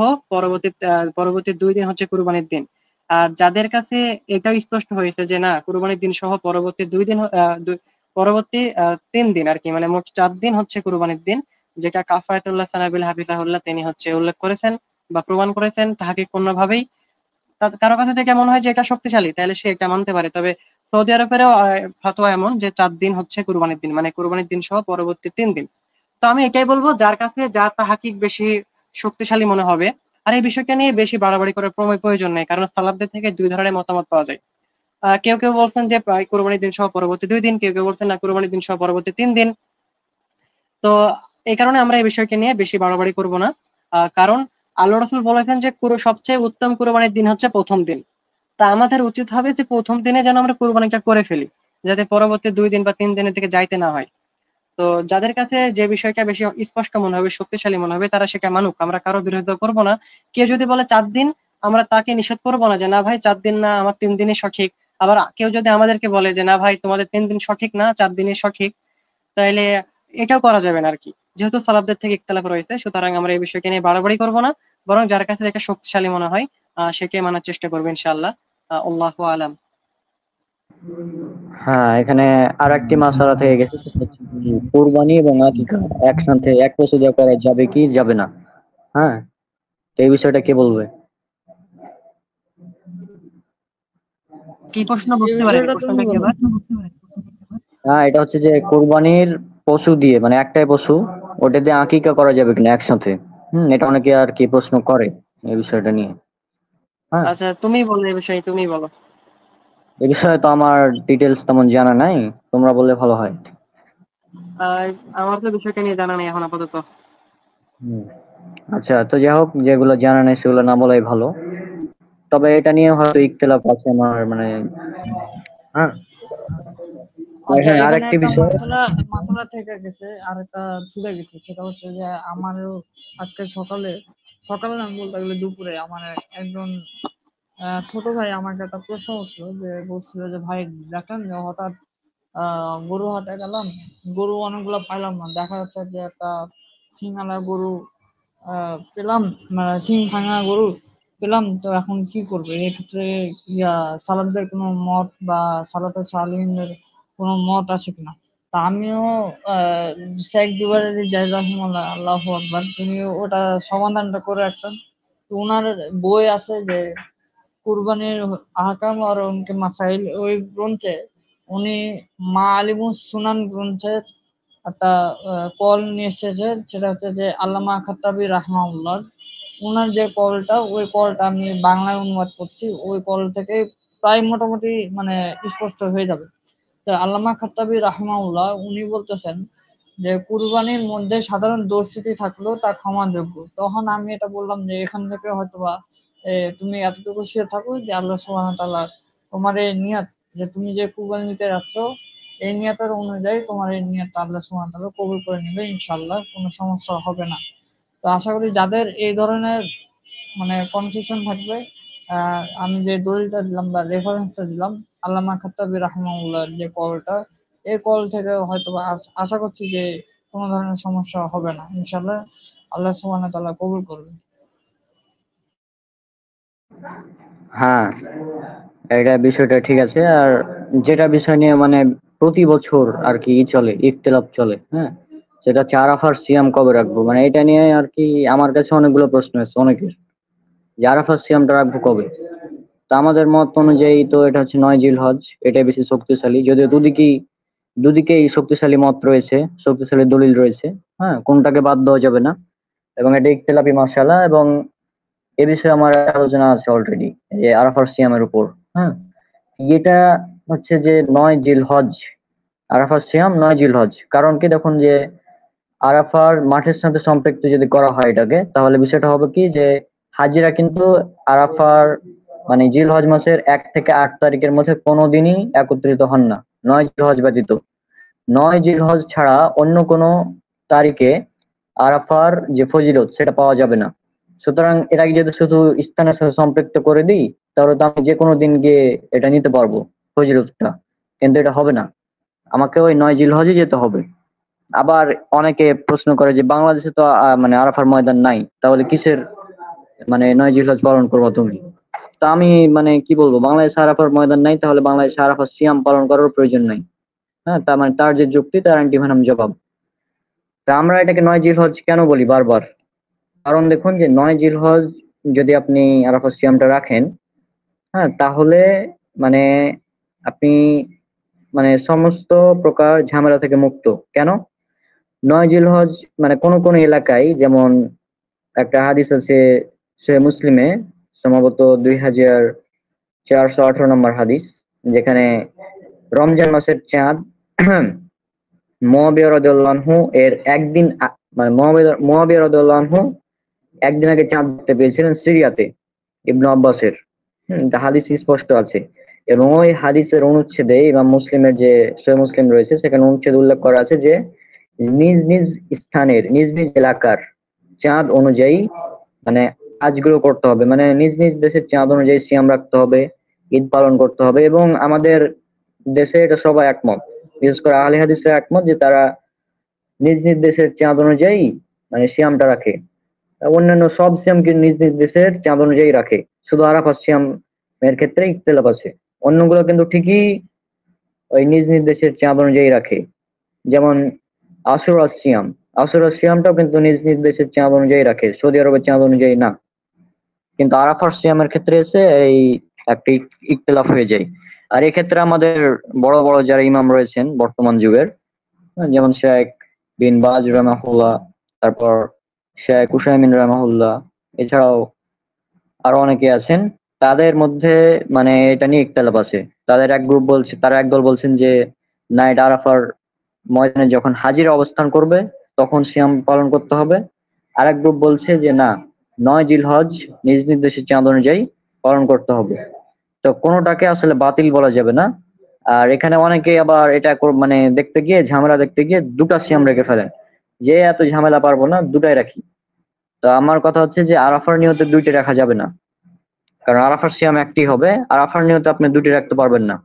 Speaker 4: পরবর্তী 2 দিন হচ্ছে কুরবানির দিন। আর যাদের কাছে এটাও স্পষ্ট হয়েছে যে না কুরবানির দিন সহ পরবর্তী 2 দিন পরবর্তী 3 দিন আর কি, মানে মোট 4 দিন হচ্ছে কুরবানির দিন, যেটা কাফায়াতুল্লাহ সানাবিল হাফিজাহুল্লাহ তিনি হচ্ছে উল্লেখ করেছেন বা প্রমাণ করেছেন তাহকিক পূর্ণ ভাবেই। কারো কাছে থেকে মনে হয় যে এটা শক্তিশালী, তাহলে সে এটা মানতে পারে। তবে সৌদি আরবেরও ফতোয়া এমন যে 4 দিন হচ্ছে কুরবানির দিন, মানে কুরবানির দিন সহ পরবর্তী 3 দিন। তো আমি এটাই বলবো যার কাছে যা তাহাকিক বেশি শক্তিশালী মনে হবে। আর এই বিষয়টা নিয়ে বেশি বাড়াবাড়ি করার প্রয়োজন নেই, কারণ সালাফদের থেকে 2 ধরনের মতামত পাওয়া যায়। কেউ কেউ বলছেন যে কুরবানির দিন সহ পরবর্তী 2 দিন, কেউ কেউ বলছেন না কুরবানির দিন সহ পরবর্তী 3 দিন। তো এই কারণে আমরা এই বিষয়কে নিয়ে বেশি বাড়াবাড়ি করব না। কারণ আল্লাহ রাসূল বলেছেন যে সবচেয়ে উত্তম কুরবানির দিন হচ্ছে প্রথম দিন। তা আমাদের উচিত হবে যে প্রথম দিনে যেন আমরা কুরবানিটা করে ফেলি, যাতে পরবর্তী 2 দিন বা 3 দিনের দিকে যাইতে না হয়। তো যাদের কাছে যে বিষয়টা বেশি স্পষ্ট মনে হবে, শক্তিশালী মনে হবে, তারা সেটা মানুক, আমরা কারো বিরোধিতা করব না। কেউ যদি বলে 4 দিন, আমরা তাকে নিষেধ করবো না যে না ভাই 4 দিন না, আমার 3 দিনই সঠিক। আবার কেউ যদি আমাদেরকে বলে যে না ভাই তোমাদের 3 দিন সঠিক না, 4 দিনই সঠিক, তাইলে এটাও করা যাবে না আরকি। যেহেতু সালাফদের থেকে ইখতিলাফ রয়েছে, সুতরাং আমরা এই বিষয়কে নিয়ে বাড়াবাড়ি করব না, বরং যার কাছে যেটা শক্তিশালী মনে হয় সেটাই মানার চেষ্টা করবো ইনশাআল্লাহ। আল্লাহু আলাম।
Speaker 1: হ্যাঁ, এখানে আর একটি মাসালা থেকে গেছে, সেটা হচ্ছে যে কোরবানি এবং আকিকা একসাথে এক পশুতে করা যাবে কি যাবে না। হ্যাঁ, তো এই বিষয়টা কে বলবে?
Speaker 4: কি প্রশ্ন
Speaker 2: এই
Speaker 4: বুঝতে পারেনি,
Speaker 2: বিষয়টা তুমি
Speaker 4: প্রশ্নটা কি
Speaker 2: বলো।
Speaker 4: আবার?
Speaker 1: হ্যাঁ, এটা হচ্ছে যে কোরবানির পশু দিয়ে, মানে একটাই পশু, ওটা দিয়ে আকিকা করা যাবে কিনা একসাথে। এটা অনেকে আর কি প্রশ্ন করে এই বিষয়টা নিয়ে। হ্যাঁ,
Speaker 4: আচ্ছা তুমি বলো এই বিষয়ে, তুমি বলো।
Speaker 1: এই বিষয়ে তো আমার ডিটেলস তেমন জানা নাই, তোমরা বললে ভালো হয়।
Speaker 4: আহ, আমার তো বিষয়টা নিয়ে জানা নেই এখন আপাতত।
Speaker 1: হুম। আচ্ছা, তো যাই হোক, যেগুলো জানা নেই সেগুলো না বলাই ভালো। তবে এটা নিয়ে হয়তো ইখতিলাফ আছে আমার, মানে হ্যাঁ। আর
Speaker 2: আচ্ছা,
Speaker 1: হ্যাঁ,
Speaker 2: এখানে
Speaker 1: আরেকটি
Speaker 2: একটা
Speaker 1: বিষয়।
Speaker 2: মশলা মশলা থেকে গেছে, আর একটা ছুটে গেছে। সেটা হচ্ছে যে আমারও আজকে সকালে সকালে না বলতে গেলে দুপুরে আমার একজন ছোট ভাই আমাকে একটা প্রশ্ন করছিল, যে বলছিল যে ভাই দেখেন যে হঠাৎ গরু হাটে গেলাম, গরু অনেকগুলো পাইলাম না, দেখা যাচ্ছে যে একটা সিংহালা গরু পেলাম, মানে সিং ভাঙা গরু পেলাম, তো এখন কি করবে এক্ষেত্রে? সালাদদের কোনো মত বা সালাতের সালিনের কোনো মত আছে কিনা? তা আমিও আহ শেখ জুবাইর জাহিদ রাহিমাহুল্লাহ, আল্লাহু আকবার, তিনি ওটা সমাধানটা করে রাখছেন। তো ওনার বই আছে যে কুরবানির আহকাম আর উনকে মাসাইল, ওই গ্রন্থে উনি মাআলিমুস সুনান গ্রন্থের একটা কল নিয়ে এসেছে। সেটা হচ্ছে যে আল্লামা খাত্তাবী রাহমাহুল্লাহ, ওনার যে কলটা, ওই কলটা আমি বাংলায় অনুবাদ করছি, ওই কল থেকে প্রায় মোটামুটি মানে স্পষ্ট হয়ে যাবে। তো আল্লামা খাত্তাবী রাহমাহুল্লাহ উনি বলতেছেন যে কুরবানির মধ্যে সাধারণ দোষ ত্রুটি থাকলেও তা ক্ষমাযোগ্য। তখন আমি এটা বললাম যে এখান থেকে হয়তোবা তুমি এতটুকু শিওর থাকো যে আল্লাহ সুবহানাহু ওয়া তাআলা তোমার এই নিয়ত, যে তুমি যে কুরবানি দিতে যাচ্ছ, এই নিয়তের অনুযায়ী তোমার এই নিয়তটা আল্লাহ সুবহানাহু ওয়া তাআলা কবুল করে নেবে ইনশাআল্লাহ, কোনো সমস্যা হবে না। তো আশা করি যাদের এই ধরনের মানে কনফিউশন থাকবে, আমি যে দলিলটা দিলাম বা রেফারেন্সটা দিলাম, আল্লামা খাত্তাবী রাহিমাহুল্লাহ যে কলটা, এই কল থেকে হয়তো বা আশা করছি যে কোনো ধরনের সমস্যা হবে না ইনশাআল্লাহ, আল্লাহ সুবহানাহু ওয়া তাআলা কবুল করবে।
Speaker 1: হ্যাঁ, এটা বিষয়টা ঠিক আছে। আর যেটা বিষয় নিয়ে মানে প্রতি বছর আর কি চলে, ইখতিলাফ চলে, হ্যাঁ, সেটা হচ্ছে আরাফার সিয়াম কবে রাখবো। মানে এটা নিয়ে আর কি আমার কাছে অনেকগুলো প্রশ্ন আছে অনেকের, যে আরাফার সিয়ামটা রাখবো কবে। তো আমাদের মত অনুযায়ী তো এটা হচ্ছে 9 জিলহজ, এটাই বেশি শক্তিশালী, যদিও দুদিকেই শক্তিশালী মত রয়েছে, শক্তিশালী দলিল রয়েছে, হ্যাঁ, কোনটাকে বাদ দেওয়া যাবে না। এবং এটা ইখতিলাফি মাসআলা, এবং এ বিষয়ে আমার আলোচনা আছে অলরেডি, যে আরাফার সিয়ামের উপর। হ্যাঁ, এটা হচ্ছে যে 9 জিলহজ, আরাফার সিয়াম 9 জিলহজ। কারণ কি, দেখুন যে আরাফার মাঠের সাথে সম্পৃক্ত যদি করা হয় এটাকে, তাহলে বিষয়টা হবে কি যে হাজিরা কিন্তু আরাফার মানে জিলহজ মাসের 1 থেকে 8 তারিখের মধ্যে কোনোদিনই একত্রিত হন না, 9 জিলহজ ব্যতীত। 9 জিলহজ ছাড়া অন্য কোনো তারিখে আরাফার যে ফজিলত সেটা পাওয়া যাবে না। সুতরাং এর আগে যদি শুধু স্থানের সাথে সম্পৃক্ত করে দিই, তাহলে তো আমি যে কোনো দিন গিয়ে এটা নিতে পারবো ফজিলতটা, কিন্তু এটা হবে না, আমাকে ওই 9 জিলহজে যেতে হবে। আবার অনেকে প্রশ্ন করে যে বাংলাদেশে তো মানে আরাফার ময়দান নাই, তাহলে কিসের মানে 9 জিলহজ পালন করবো তুমি? তা আমি মানে কি বলবো, বাংলাদেশে আরাফার ময়দান নাই, তাহলে বাংলাদেশে আরাফার সিয়াম পালন করার প্রয়োজন নাই। হ্যাঁ, তার মানে তার যে যুক্তি, তার অ্যান্টিভেনাম জবাব। তা আমরা এটাকে 9 জিলহজ কেন বলি বারবার? কারণ দেখুন যে 9 জিলহজ যদি আপনি আরাফার সিয়ামটা রাখেন, হ্যাঁ, তাহলে মানে আপনি মানে সমস্ত প্রকার ঝামেলা থেকে মুক্ত। কেন? 9 জিলহজ মানে কোন কোন এলাকায়, যেমন একটা হাদিস আছে সহিহ মুসলিমে, সম্ভবত 2418 নম্বর হাদিস, যেখানে রমজান মাসের চাঁদ মুয়াবিয়া রাদিয়াল্লাহু আনহু এর একদিন মানে মুয়াবিয়া রাদিয়াল্লাহু আনহু একদিন আগে চাঁদ দেখতে পেয়েছিলেন সিরিয়াতে, ইবনু আব্বাসের। হাদিস স্পষ্ট আছে। এবং ওই হাদিসের অনুচ্ছেদে ইমাম মুসলিমের যে সহিহ মুসলিম রয়েছে, সেখানে অনুচ্ছেদে উল্লেখ করা আছে যে নিজ নিজ স্থানের নিজ নিজ এলাকার চাঁদ অনুযায়ী মানে কাজগুলো করতে হবে, মানে নিজ নিজ দেশের চাঁদ অনুযায়ী সিয়াম রাখতে হবে, ঈদ পালন করতে হবে। এবং আমাদের দেশে এটা সবাই একমত, বিশেষ করে আহলে হাদিসরা একমত যে তারা নিজ নিজ দেশের চাঁদ অনুযায়ী মানে সিয়ামটা রাখে। অন্যান্য সব সিয়ামকে নিজ নিজ দেশের চাঁদ অনুযায়ী রাখে, শুধু আরাফাত সিয়াম এর ক্ষেত্রে ইখতিলাফ আছে। অন্যগুলো কিন্তু ঠিকই ওই নিজ নিজ দেশের চাঁদ অনুযায়ী রাখে। যেমন আশুরা সিয়াম, আশুরা সিয়ামটাও কিন্তু নিজ নিজ দেশের চাঁদ অনুযায়ী রাখে, সৌদি আরবের চাঁদ অনুযায়ী না। কিন্তু আরাফার সিয়ামের ক্ষেত্রে এসে এই একটা ইখতিলাফ হয়ে যায়। আর এক্ষেত্রে আমাদের বড় বড় যারা ইমাম রয়েছেন বর্তমান যুগের, যেমন শেখ বিন বাজ রাহমাহুল্লাহ, তারপর শেখ উসাইমিন রাহমাহুল্লাহ, এছাড়াও আরো অনেকে আছেন, তাদের মধ্যে মানে এটা নিয়ে ইখতিলাফ আছে। তাদের এক গ্রুপ বলছে, তারা একদল বলছেন যে না, এটা আরাফার ময়দানে যখন হাজিরা অবস্থান করবে তখন সিয়াম পালন করতে হবে। আরেক গ্রুপ বলছে যে না, 9 জিলহজ নিজ নিজ দেশের চাঁদ অনুযায়ী পালন করতে হবে। তো কোনোটাকে আসলে বাতিল বলা যাবে না। আর এখানে অনেকে আবার এটা মানে দেখতে গিয়ে ঝামেলা দেখতে গিয়ে দুটা সিয়াম রেখে ফেলেন, যে এত ঝামেলা পারবো না, দুটাই রাখি। তো আমার কথা হচ্ছে যে আরাফার নিয়তে দুইটা রাখা যাবে না, কারণ আরাফার সিয়াম একটি হবে, আরাফার নিয়তে আপনি দুটি রাখতে পারবেন না।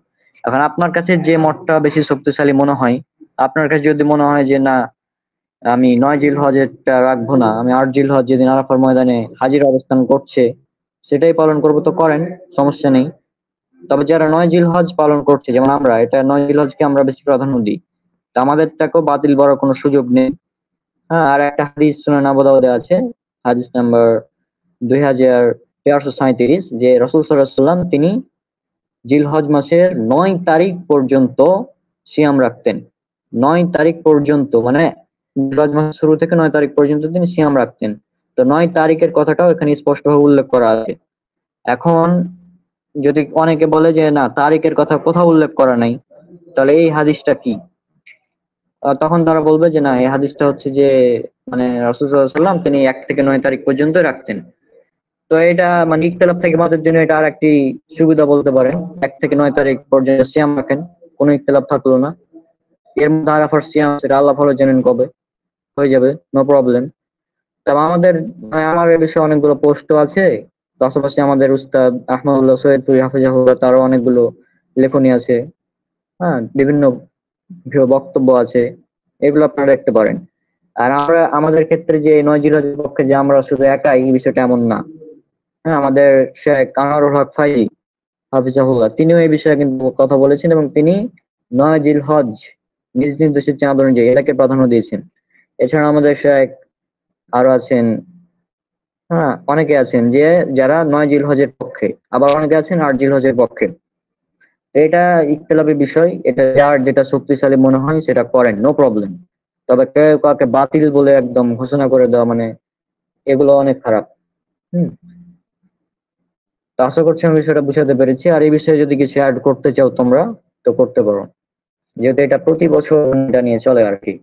Speaker 1: এখন আপনার কাছে যে মতটা বেশি শক্তিশালী মনে হয়, আপনার কাছে যদি মনে হয় যে না, আমি 9 জিলহজেরটা রাখবো না, আমি 8 জিলহজ যেদিন আরাফার ময়দানে হাজির অবস্থান করছে সেটাই পালন করবো, তো করেন, সমস্যা নেই। তবে যারা 9 জিলহজ পালন করছে, যেমন আমরা, এটা 9 জিলহজকে আমরা বেশি প্রাধান্য দিই, তো আমাদেরটাকেও বাতিল করার কোনো সুযোগ নেই। হ্যাঁ, আর একটা হাদিস সুনান আবু দাউদে আছে, হাদিস নাম্বার 2437, যে রাসূল সাল্লাল্লাহু আলাইহি ওয়াসাল্লাম তিনি জিলহজ মাসের 9 তারিখ পর্যন্ত সিয়াম রাখতেন। 9 তারিখ পর্যন্ত মানে জিলহজ মাসের শুরু থেকে 9 তারিখ পর্যন্ত তিনি সিয়াম রাখতেন। তো 9 তারিখের কথাটাও এখানে স্পষ্টভাবে উল্লেখ করা আছে। এখন যদি অনেকে বলে যে না, তারিখের কথা কোথাও উল্লেখ করা নাই, তাহলে এই হাদিসটা কি? তখন তারা বলবে যে না, এই হাদিসটা হচ্ছে যে মানে রাসূল সাল্লাল্লাহু আলাইহি ওয়াসাল্লাম তিনি 1 থেকে 9 তারিখ পর্যন্ত রাখতেন। তো এটা মানে ইখতিলাফ থেকে বাঁচার জন্য এটা আর একটি সুবিধা বলতে পারেন, 1 থেকে 9 তারিখ পর্যন্ত সিয়াম রাখেন, কোনো ইখতিলাফ থাকলো না। এর মধ্যে আরাফার সিয়াম সেটা আল্লাহ ভালো জানেন কবে হয়ে যাবে, নো প্রবলেম। তবে আমাদের মানে আমার এ বিষয়ে অনেকগুলো পোস্টও আছে, পাশাপাশি আমাদের উস্তাদ আহমদুল্লাহ সৈয়দপুরি হাফিজাহুল্লাহ তারও অনেকগুলো লেখনী আছে, হ্যাঁ, বিভিন্ন বক্তব্য আছে, এগুলো আপনারা দেখতে পারেন। আর আমরা আমাদের ক্ষেত্রে যে 9 জিলহজের পক্ষে যে আমরা শুধু একাই, এই বিষয়টা এমন না। হ্যাঁ, আমাদের শেখ আনোয়ারুল হক ফাইজি, হাফিজাহুল্লাহ, তিনিও এই বিষয়ে কিন্তু কথা বলেছেন এবং তিনি 9 জিলহজ নিজ নিজ দেশের চাঁদ অনুযায়ী এটাকে প্রাধান্য দিয়েছেন। এছাড়া আমাদের শায়েখ আরো আছেন, হ্যাঁ অনেকে আছেন যে যারা 9 জিলহজের পক্ষে, আবার অনেকে আছেন 8 জিলহজের পক্ষে। তো এটা ইখতিলাফি বিষয়, এটা যার যেটা শক্তিশালী মনে হয় সেটা করেন, নো প্রবলেম। তবে কেউ কাউকে বাতিল বলে একদম ঘোষণা করে দেওয়া মানে এগুলো অনেক খারাপ। হুম। তো আশা করছি আমি বিষয়টা বুঝাতে পেরেছি। আর এই বিষয়ে যদি কিছু অ্যাড করতে চাও তোমরা তো করতে পারো, যেহেতু এটা প্রতি বছর এটা নিয়ে চলে আর কি।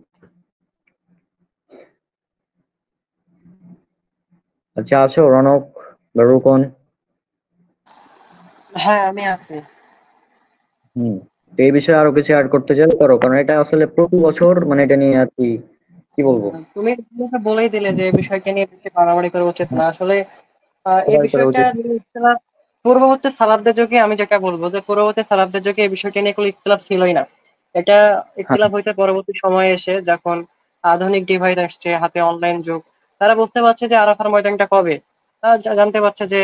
Speaker 1: আচ্ছা, আছো রনক বা রুকন?
Speaker 4: হ্যাঁ, আমি আছি।
Speaker 1: হুম। তো এই বিষয়ে আরো কিছু অ্যাড করতে চাও করো, কারণ এটা আসলে প্রতি বছর মানে এটা নিয়ে আর কি কি বলবো।
Speaker 4: তুমি তো বলেই দিলে যে এই বিষয়কে নিয়ে বেশি বাড়াবাড়ি করা উচিত না আসলে। এই
Speaker 1: সবাই করা
Speaker 4: বিষয়টা
Speaker 1: উচিত।
Speaker 4: নিয়ে ইখতিলাফ পূর্ববর্তী সালাফদের যুগে, আমি যেটা বলবো যে পূর্ববর্তী সালাফদের যুগে এই বিষয়টা নিয়ে কোনো ইখতিলাফ ছিলই না। এটা
Speaker 1: হ্যাঁ,
Speaker 4: ইখতিলাফ হয়েছে পরবর্তী সময়ে এসে, যখন আধুনিক ডিভাইস আসছে, হাতে অনলাইন যুগ। তারা বুঝতে পারছে যে আরাফার ময়দানটা কবে, জানতে পারছে যে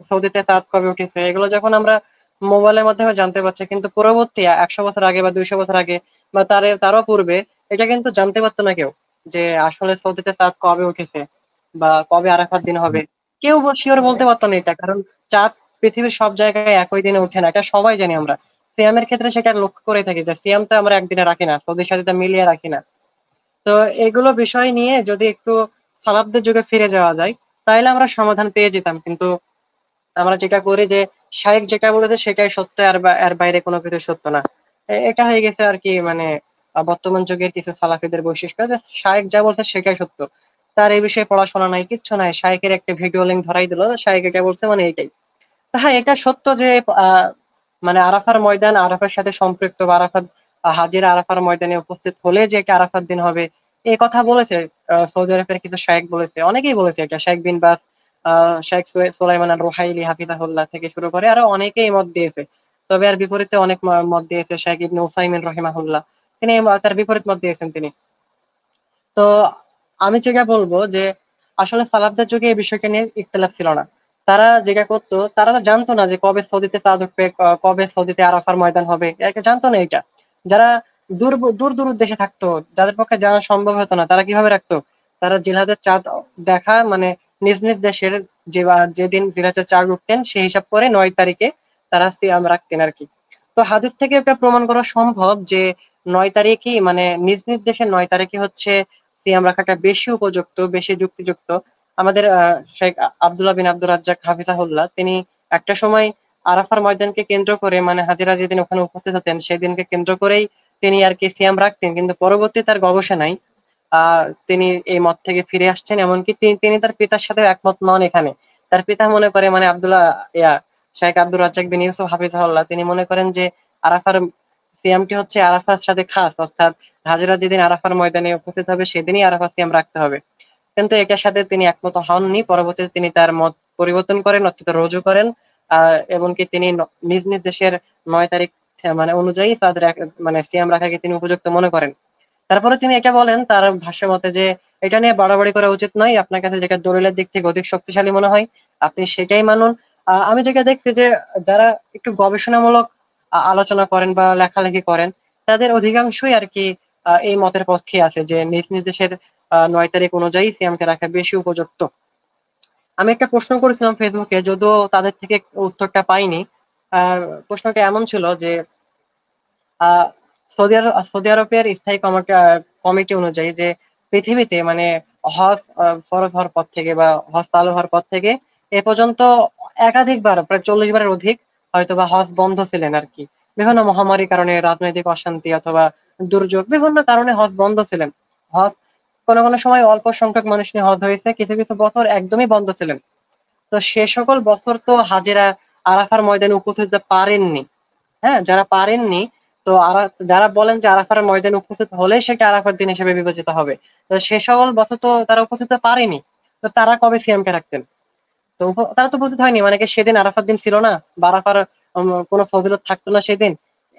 Speaker 4: সৌদিতে চাঁদ কবে উঠেছে, এগুলো যখন আমরা মোবাইলের মাধ্যমে জানতে পারছি। কিন্তু পরবর্তী 100 বছর আগে বা 200 বছর আগে বা তারও পূর্বে এটা কিন্তু জানতে পারতো না কেউ, যে আসলে সৌদিতে চাঁদ কবে উঠেছে বা কবে আরাফার দিন হবে। কেউ শিওর বলতে পারতো না এটা, কারণ চাঁদ পৃথিবীর সব জায়গায় একই দিনে ওঠে না, এটা সবাই জানি আমরা। সিয়ামের ক্ষেত্রে সেটা লক্ষ্য করে থাকি যে সিয়াম তো আমরা একদিনে রাখি না, সৌদির সাথে তা মিলিয়ে রাখি না। তো এগুলো বিষয় নিয়ে যদি একটু সালাফদের যুগে ফিরে যাওয়া যায়, তাহলে আমরা সমাধান পেয়ে যেতাম। কিন্তু আমরা যেটা করি যে শায়েখ যেটা বলেছে সেটাই সত্য, এর বাইরে কোনো কিছু সত্য না। এটা হয়ে গেছে আর কি, মানে বর্তমান যুগের কিছু সালাফিদের বৈশিষ্ট্য, যে শায়েখ যা বলছে সেটাই সত্য। তার এই বিষয়ে পড়াশোনা নাই, কিচ্ছু নাই, শায়েখের একটা ভিডিও লিঙ্ক ধরাই দিল, শায়েখ এটা বলছে মানে এইটাই। তো হ্যাঁ, এটা সত্য যে আহ, মানে আরাফার ময়দান আরাফার সাথে সম্পৃক্ত, বা আরাফাত হাজিরা আরাফার ময়দানে উপস্থিত হলে যে একটা আরাফাত দিন হবে, এই কথা বলেছে সৌদি আরবের কিছু শায়েখ, বলেছে, অনেকেই বলেছে এটা। শায়েখ বিন বাস, শেখ সুলাইমান আল রুহাইলি হাফিজাহুল্লাহ থেকে শুরু করে আরো অনেকেই মত দিয়েছে। তবে আর বিপরীতে অনেক মত দিয়েছে শেখ ইবনে উসাইমিন রহিমাহুল্লাহ, তিনি তার বিপরীত মত দিয়েছেন তিনি। তো আমি যেটা বলবো যে আসলে সালাফদের যুগে এই বিষয়টা নিয়ে ইখতিলাফ ছিল না। তারা যেটা করতো, তারা তো জানতো না যে কবে সৌদিতে চাঁদ উঠবে, কবে সৌদিতে আরাফার ময়দান হবে, এটা জানতো না এটা। যারা দূর দূর দূর দেশে থাকতো, যাদের পক্ষে জানা সম্ভব হতো না, তারা কিভাবে রাখতো? তারা জিলহাদের চাঁদ দেখা মানে নিজ নিজ দেশের যেদিন জিলহাদের চাঁদ উঠতেন সেই হিসাব করে 9 তারিখে তারা সিয়াম রাখতেন আর কি। তো হাদিস থেকে এটা প্রমাণ করা সম্ভব যে 9 তারিখই, মানে নিজ নিজ দেশের 9 তারিখে হচ্ছে সিয়াম রাখাটা বেশি উপযুক্ত, বেশি যুক্তিযুক্ত। আমাদের শেখ আব্দুল্লাহ বিন আব্দুর রাজ্জাক হাফিজাহুল্লাহ, তিনি একটা সময় আরাফার ময়দানকে কেন্দ্র করে, মানে হাজিরা যেদিন ওখানে উপস্থিত হতেন সেদিনকে কেন্দ্র করেই তিনি আর কি সিয়াম রাখতেন। কিন্তু পরবর্তী তার গবেষণায় তিনি এই মত থেকে ফিরে আসছেন। এমনকি তিনি তার পিতার সাথে একমত নন এখানে। তার পিতা মনে করে, মানে আব্দুল্লাহ ইয়া শেখ আব্দুর রাজ্জাক বিন ইউসুফ হাফিজাহুল্লাহ, তিনি মনে করেন যে আরাফার সিয়ামটি হচ্ছে আরাফার সাথে খাস, অর্থাৎ হাজিরা যেদিন আরাফার ময়দানে উপস্থিত হবে সেদিনই আরাফা সিয়াম রাখতে হবে। কিন্তু এটার সাথে তিনি একমত হননি। পরবর্তীতে তিনি তার মত পরিবর্তন করেন, অর্থাৎ রুজু করেন। এমনকি তিনি নিজ নিজ দেশের 9 তারিখ মানে অনুযায়ী তাদের মানে সিয়াম রাখাকে তিনি উপযুক্ত মনে করেন। তারপরে তিনি এটা বলেন তার ভাষ্য মতে যে এটা নিয়ে বাড়াবাড়ি করা উচিত নয়, আপনার কাছে যেটা দলিলের দিক থেকে অধিক শক্তিশালী মনে হয় আপনি সেটাই মানুন। আমি যেটা দেখছি যে যারা একটু গবেষণামূলক আলোচনা করেন বা লেখালেখি করেন, তাদের অধিকাংশই আর কি এই মতের পক্ষে আছে যে নিজ নিজ দেশের 9 তারিখ অনুযায়ী সিয়ামকে রাখা বেশি উপযুক্ত। আমি একটা প্রশ্ন করেছিলাম ফেসবুকে, যদিও তাদের থেকে উত্তরটা পাইনি। আহ প্রশ্নটা এমন ছিল যে আহ সৌদি আরবের স্থায়ী কমিটি অনুযায়ী যে পৃথিবীতে মানে হজ ফরজ হওয়ার পর থেকে বা হজ চালু হওয়ার পর থেকে এ পর্যন্ত একাধিকবার, প্রায় 40 বারের অধিক হয়তো বা হজ বন্ধ ছিলেন আর কি। বিভিন্ন মহামারীর কারণে, রাজনৈতিক অশান্তি অথবা দুর্যোগ, বিভিন্ন কারণে হজ বন্ধ ছিলেন। হজ কোনো কোনো সময় অল্প সংখ্যক মানুষ নিয়ে হজ হয়েছে, কিছু কিছু বছর একদমই বন্ধ ছিলেন। তো সে সকল বছর তো হাজেরা আরাফার ময়দানে উপস্থিত হতে পারেননি। হ্যাঁ, যারা পারেননি, তো যারা বলেন যে আরাফার ময়দানে উপস্থিত হলে সেটা আরাফার দিন হিসেবে বিবেচিত হবে, তো সে সকল বছর তো তারা উপস্থিত হতে পারেনি। তো তারা কবে সিয়ামকে রাখতেন? তো তারা তো উপস্থিত হয়নি, মানে কি সেদিন আরাফার দিন ছিল না, বা আরাফার কোনো ফজিলত থাকতো না সেদিন?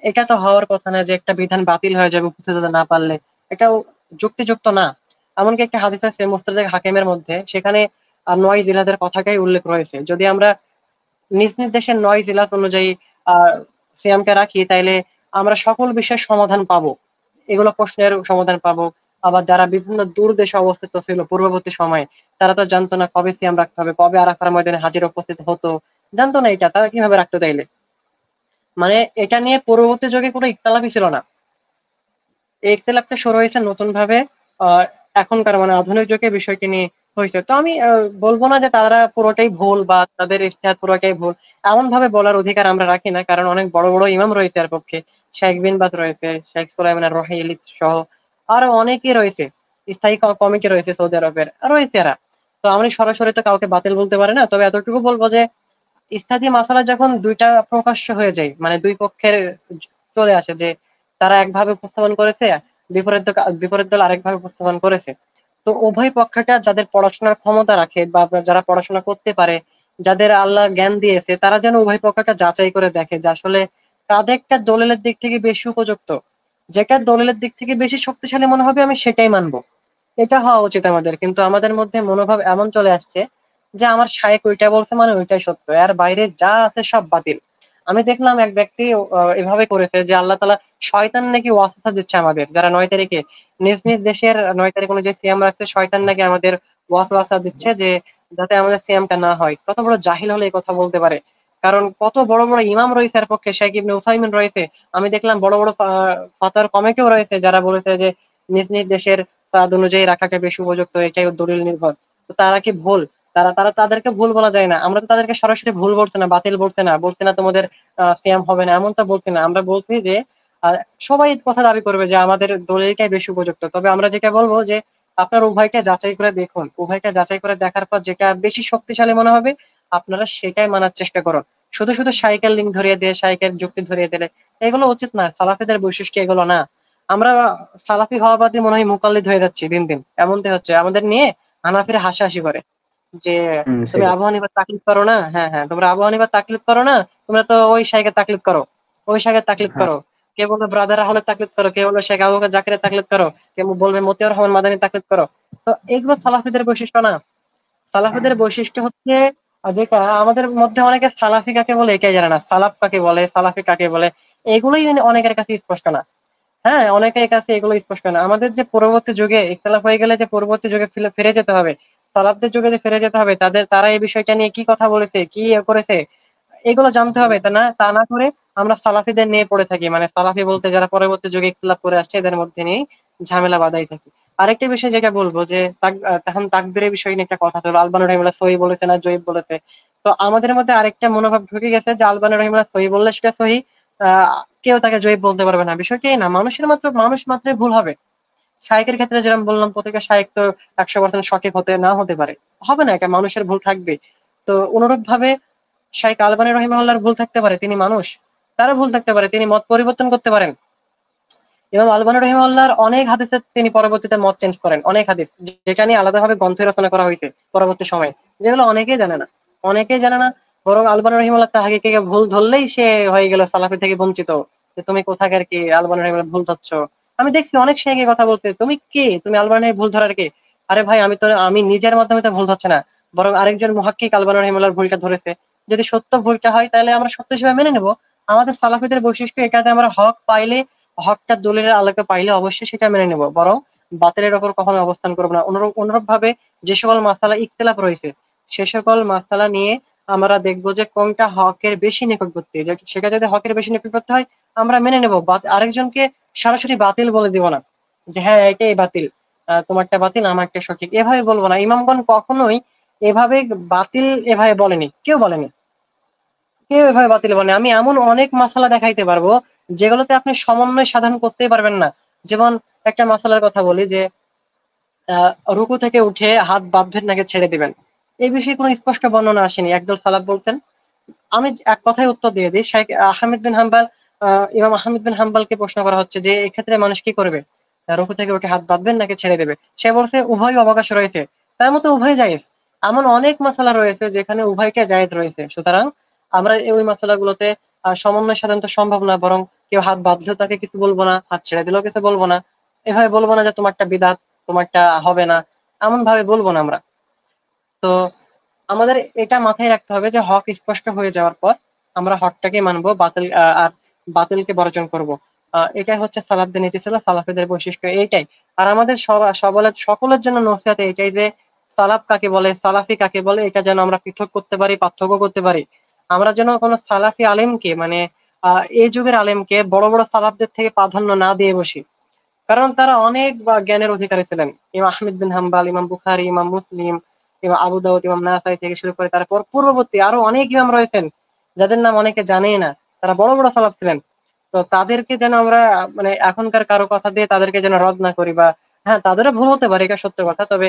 Speaker 4: এটা তো হওয়ার কথা না যে একটা বিধান বাতিল হয়ে যাবে উপস্থিত হতে না পারলে। এটাও যুক্তিযুক্ত না। এমনকি একটা হাদিস আছে মুস্তাদরাক হাকিমের মধ্যে, সেখানে 9 জিলহজের কথাটাই উল্লেখ রয়েছে। যদি আমরা নিজ নিজ দেশের 9 জেলা অনুযায়ী সিয়ামকে রাখি, তাইলে আমরা সকল বিষয়ের সমাধান পাবো, এগুলো প্রশ্নের সমাধান পাবো। আবার যারা বিভিন্ন দূর দেশে অবস্থিত ছিল পূর্ববর্তী সময়ে, তারা তো জানতো না কবে সিয়াম রাখতে হবে, কবে আরাফার ময়দানে হাজির উপস্থিত হতো, জানতো না এটা, তারা কিভাবে রাখতো তাইলে? মানে এটা নিয়ে পূর্ববর্তী যুগে কোনো ইখতিলাফই ছিল না। এই ইখতিলাফটা শুরু হয়েছে নতুন ভাবে আহ এখনকার মানে আধুনিক যুগে বিষয়টি নিয়ে হয়েছে। তো আমি বলবো না যে তারা পুরোটাই ভুল বা তাদের ইজতিহাদ পুরোটাই ভুল, এমন ভাবে বলার অধিকার আমরা রাখি না, কারণ অনেক বড় বড় ইমাম রয়েছে এর পক্ষে। শেখ বিন বাজ রয়েছে, শেখ সুলাইমান আর রহিল সহ আরো অনেকেই রয়েছে, স্থায়ী কমিটি রয়েছে সৌদি আরবের, আর রয়েছে এরা। তো আমি সরাসরি তো কাউকে বাতিল বলতে পারি না, তবে এতটুকু বলবো যে ইজতিহাদি মাসালা যখন দুইটা প্রকাশ্য হয়ে যায়, মানে দুই পক্ষের চলে আসে যে তারা একভাবে উপস্থাপন করেছে, বিপরীত দল আরেকভাবে উপস্থাপন করেছে, তো উভয় পক্ষটা যাদের পড়াশোনার ক্ষমতা রাখে বা যারা পড়াশোনা করতে পারে, যাদের আল্লাহ জ্ঞান দিয়েছে, তারা যেন উভয় পক্ষটা যাচাই করে দেখে যে আসলে কাদেরটা দলিলের দিক থেকে বেশি উপযুক্ত, যেটা দলিলের দিক থেকে বেশি শক্তিশালী মনে হবে আমি সেটাই মানবো। এটা হওয়া উচিত আমাদের, কিন্তু আমাদের মধ্যে মনোভাব এমন চলে আসছে যে আমার শায়েখ ওইটা বলছে মানে ওইটাই সত্য, এর বাইরে যা আছে সব বাতিল। আমি দেখলাম এক ব্যক্তি এভাবে করেছে যে আল্লাহ তাআলা শয়তান নাকি ওয়াসওয়াসা দিচ্ছে আমাদের, যারা 9 তারিখে নিজ নিজ দেশের 9 তারিখ অনুযায়ী সিয়াম রাখছে, শয়তান নাকি আমাদের ওয়াসওয়াসা দিচ্ছে যে যাতে আমাদের সিয়ামটা না হয়। কত বড় জাহিল হলে এই কথা বলতে পারে? কারণ কত বড় বড় ইমাম রয়েছে এর পক্ষে, শেখ ইবনে উসাইমিন রয়েছে, আমি দেখলাম বড় বড় ফাতোয়ার কমিটিও রয়েছে যারা বলেছে যে নিজ নিজ দেশের চাঁদ অনুযায়ী রাখাকে বেশি উপযুক্ত, এটাই দলিল নির্ভর। তো তারা কি ভুল? তারা তারা তাদেরকে ভুল বলা যায় না, আমরা তো তাদেরকে সরাসরি ভুল বলছি না, বাতিল বলছি না তোমাদের সিয়াম হবে না, এমন তো বলছি না। আমরা বলছি যে আহ, সবাই কথা দাবি করবে যে আমাদের দলিলটাই বেশি উপযুক্ত, তবে আমরা যেটা বলবো যে আপনার উভয়কে যাচাই করে দেখুন, উভয়কে যাচাই করে দেখার পর যেটা বেশি শক্তিশালী মনে হবে আপনারা সেটাই মানার চেষ্টা করুন। শুধু শুধু শাইকের লিঙ্ক ধরিয়ে দিয়ে, শাইকের যুক্তি ধরিয়ে দিলে এগুলো উচিত না, সালাফিদের বৈশিষ্ট্য এগুলো না। আমরা সালাফি হওয়া বাদে মনে হয় মুকাল্লিদ হয়ে যাচ্ছি দিন দিন, এমনটাই হচ্ছে। আমাদের নিয়ে হানাফিরা হাসাহাসি করে যে তুমি
Speaker 1: সেটা
Speaker 4: আবু হানিফার তাকলিদ করো না, হ্যাঁ হ্যাঁ তোমরা আবু হানিফার তাকলিদ করো না, তোমরা তো ওই শাইখের তাকলিদ করো, ওই শাইখের তাকলিদ
Speaker 1: হ্যাঁ।
Speaker 4: করো। কে বলবে ব্রাদার আহলের তাকলিদ করো, কে বলবে শেখ আবু বকর জাকিরের তাকলিদ করো, কে বলবে মতিউর রহমান মাদানির তাকলিদ করো। তো এগুলো সালাফিদের বৈশিষ্ট্য না। সালাফিদের বৈশিষ্ট্য হচ্ছে যেটা আমাদের মধ্যে অনেকে সালাফি কাকে বলে এটাই জানে না, সালাফ কাকে বলে, সালাফি কাকে বলে এগুলোই অনেকের কাছে স্পষ্ট না। হ্যাঁ, অনেকের কাছে এগুলো স্পষ্ট না। আমাদের যে পরবর্তী যুগে ইখতিলাফ হয়ে গেলে যে পরবর্তী যুগে ফিরে যেতে হবে, সালাফদের যুগে যে ফিরে যেতে হবে, তারা এই বিষয়টা নিয়ে কি কথা বলেছে, কি করেছে, এগুলো জানতে হবে। তা না করে আমরা সালাফিদের নিয়ে পড়ে থাকি, মানে সালাফি বলতে যারা পরবর্তী যুগে ইখতিলাফ করে আসছে এদের মধ্যে নিয়ে ঝামেলা বাঁধাই থাকি। আরেকটা বিষয় যেটা বলবো যে তখন তাকবীরের বিষয় নিয়ে একটা কথা হলো, আলবানী রহিমাল্লাহ সহি বলেছে না জয়ীফ বলেছে। তো আমাদের মধ্যে আরেকটা মনোভাব ঢুকে গেছে যে আলবানী রহিমাল্লাহ সহি বললে সেটা সহি, কেউ তাকে জয়ীফ বলতে পারবে না। বিষয়টি এই না, মানুষ মাত্রই ভুল হবে। শায়েকের ক্ষেত্রে যেরকম বললাম, প্রত্যেকটা শায়েক তো 100% সঠিক হতে পারে, হবে না, এটা মানুষের ভুল থাকবে। তো অনুরূপ ভাবে শাইখ আলবানী রহিমাহুল্লাহর ভুল থাকতে পারে, তিনি মানুষ, তারও ভুল থাকতে পারে, তিনি মত পরিবর্তন করতে পারেন। ইমাম আলবানী রহিমাহুল্লাহর অনেক হাদিসে তিনি পরবর্তীতে মত চেঞ্জ করেন, অনেক হাদিস যেটা নিয়ে আলাদাভাবে গ্রন্থ রচনা করা হয়েছে পরবর্তী সময়ে, যেগুলো অনেকেই জানে না। বরং আলবানী রহিমাহুল্লাহ তাহাকে ভুল ধরলেই সে হয়ে গেল সালাফি থেকে বঞ্চিত, যে তুমি কোথাকার কি, আলবানী রহিমাহুল্লাহ ভুল ধরছো। আমি দেখছি অনেক শাইখ কথা বলতে, তুমি কে, তুমি আলবানী ভুল ধরার কে? আরে ভাই, আমি নিজের মাধ্যমে তো ভুল ধরছে না, বরং আরেকজন মুহাক্কিক আলবানী রহিমাহুল্লাহর ভুলটা ধরেছে। যদি সত্য ভুলটা হয় তাহলে আমরা সত্য হিসেবে মেনে নেব। আমাদের সালাফিদের বৈশিষ্ট্য এটাতে, আমরা হক পাইলে, হকটা দলিলের আলোকে পাইলে অবশ্যই সেটা মেনে নেব, বরং বাতিলের ওপর কখনো অবস্থান করবো না। অনুরূপ ভাবে যে সকল মাসালা ইখতিলাফ রয়েছে, সে সকল মাসালা নিয়ে আমরা দেখবো যে কোনটা হকের বেশি নিকটবর্তী, সেটা যদি হকের বেশি নিকটবর্তী হয় আমরা মেনে নেব, আরেকজনকে সরাসরি বাতিল বলে দিব না যে হ্যাঁ এটাই বাতিল, তোমারটা বাতিল আমারটা সঠিক, এভাবে বলবো না। ইমামগণ কখনোই এভাবে বাতিল এভাবে বলেনি, কেউ এভাবে বাতিল বলেনি। আমি এমন অনেক মাসালা দেখাইতে পারবো যেগুলোতে আপনি সমন্বয় সাধন করতেই পারবেন না। যেমন একটা মাসালার কথা বলি যে রুকু থেকে উঠে হাত বাঁধবেন নাকি ছেড়ে দিবেন, এই বিষয়ে কোনো স্পষ্ট বর্ণনা আসেনি, একদল সালাফ বলছেন। আমি এক কথায় উত্তর দিয়ে দিই, শেখ আহমেদ বিন হাম্বল, ইমাম আহমেদ বিন হাম্বলকে প্রশ্ন করা হচ্ছে যে এক্ষেত্রে মানুষ কি করবে, রুকু থেকে উঠে হাত বাঁধবেন নাকি ছেড়ে দেবে, সে বলছে উভয় অবকাশ রয়েছে, তার মতো উভয় জায়েজ। এমন অনেক মাসালা রয়েছে যেখানে উভয়কে জায়েজ রয়েছে। সুতরাং আমরা ওই মাসালাগুলোতে সমন্বয় সাধন তো সম্ভব না, বরং কেউ হাত বাঁধলেও তাকে কিছু বলবো না, হাত ছেড়ে দিলেও কিছু বলবো না। এভাবে বলবো না যে তোমারটা বিদআত, তোমারটা হবে না, এমন ভাবে বলবো না আমরা। তো আমাদের এটা মাথায় রাখতে হবে যে হক স্পষ্ট হয়ে যাওয়ার পর আমরা হকটাকে মানবো, বাতিল আর বাতিলকে বর্জন করব। এটাই হচ্ছে সালাফদের নীতি ছিল, সালাফিদের বৈশিষ্ট্য এইটাই। আর আমাদের সকলের জন্য নসিহত এটাই যে সালাফ কাকে বলে, সালাফি কাকে বলে, এটা যেন আমরা পৃথক করতে পারি, পার্থক্য করতে পারি। আমরা যেন কোনো সালাফি আলেমকে মানে এই যুগের আলেমকে বড় বড় সালাফদের থেকে প্রাধান্য না দিয়ে বসি, কারণ তারা অনেক জ্ঞানের অধিকারী ছিলেন। ইমাম আহমেদ বিন হাম্বাল, ইমাম বুখারী, ইমাম মুসলিম, ইমাম আবু দাউদ, ইমাম নাসাই থেকে শুরু করে তারপর পূর্ববর্তী আরো অনেক ইমাম রয়েছেন যাদের নাম অনেকে জানেই না। তারা বড় বড় সালাফ ছিলেন। তো তাদেরকে যেন আমরা মানে এখনকার কারো কথা দিয়ে তাদেরকে যেন রদ না করি, বা হ্যাঁ তাদেরও ভুল হতে পারে, এটা সত্য কথা, তবে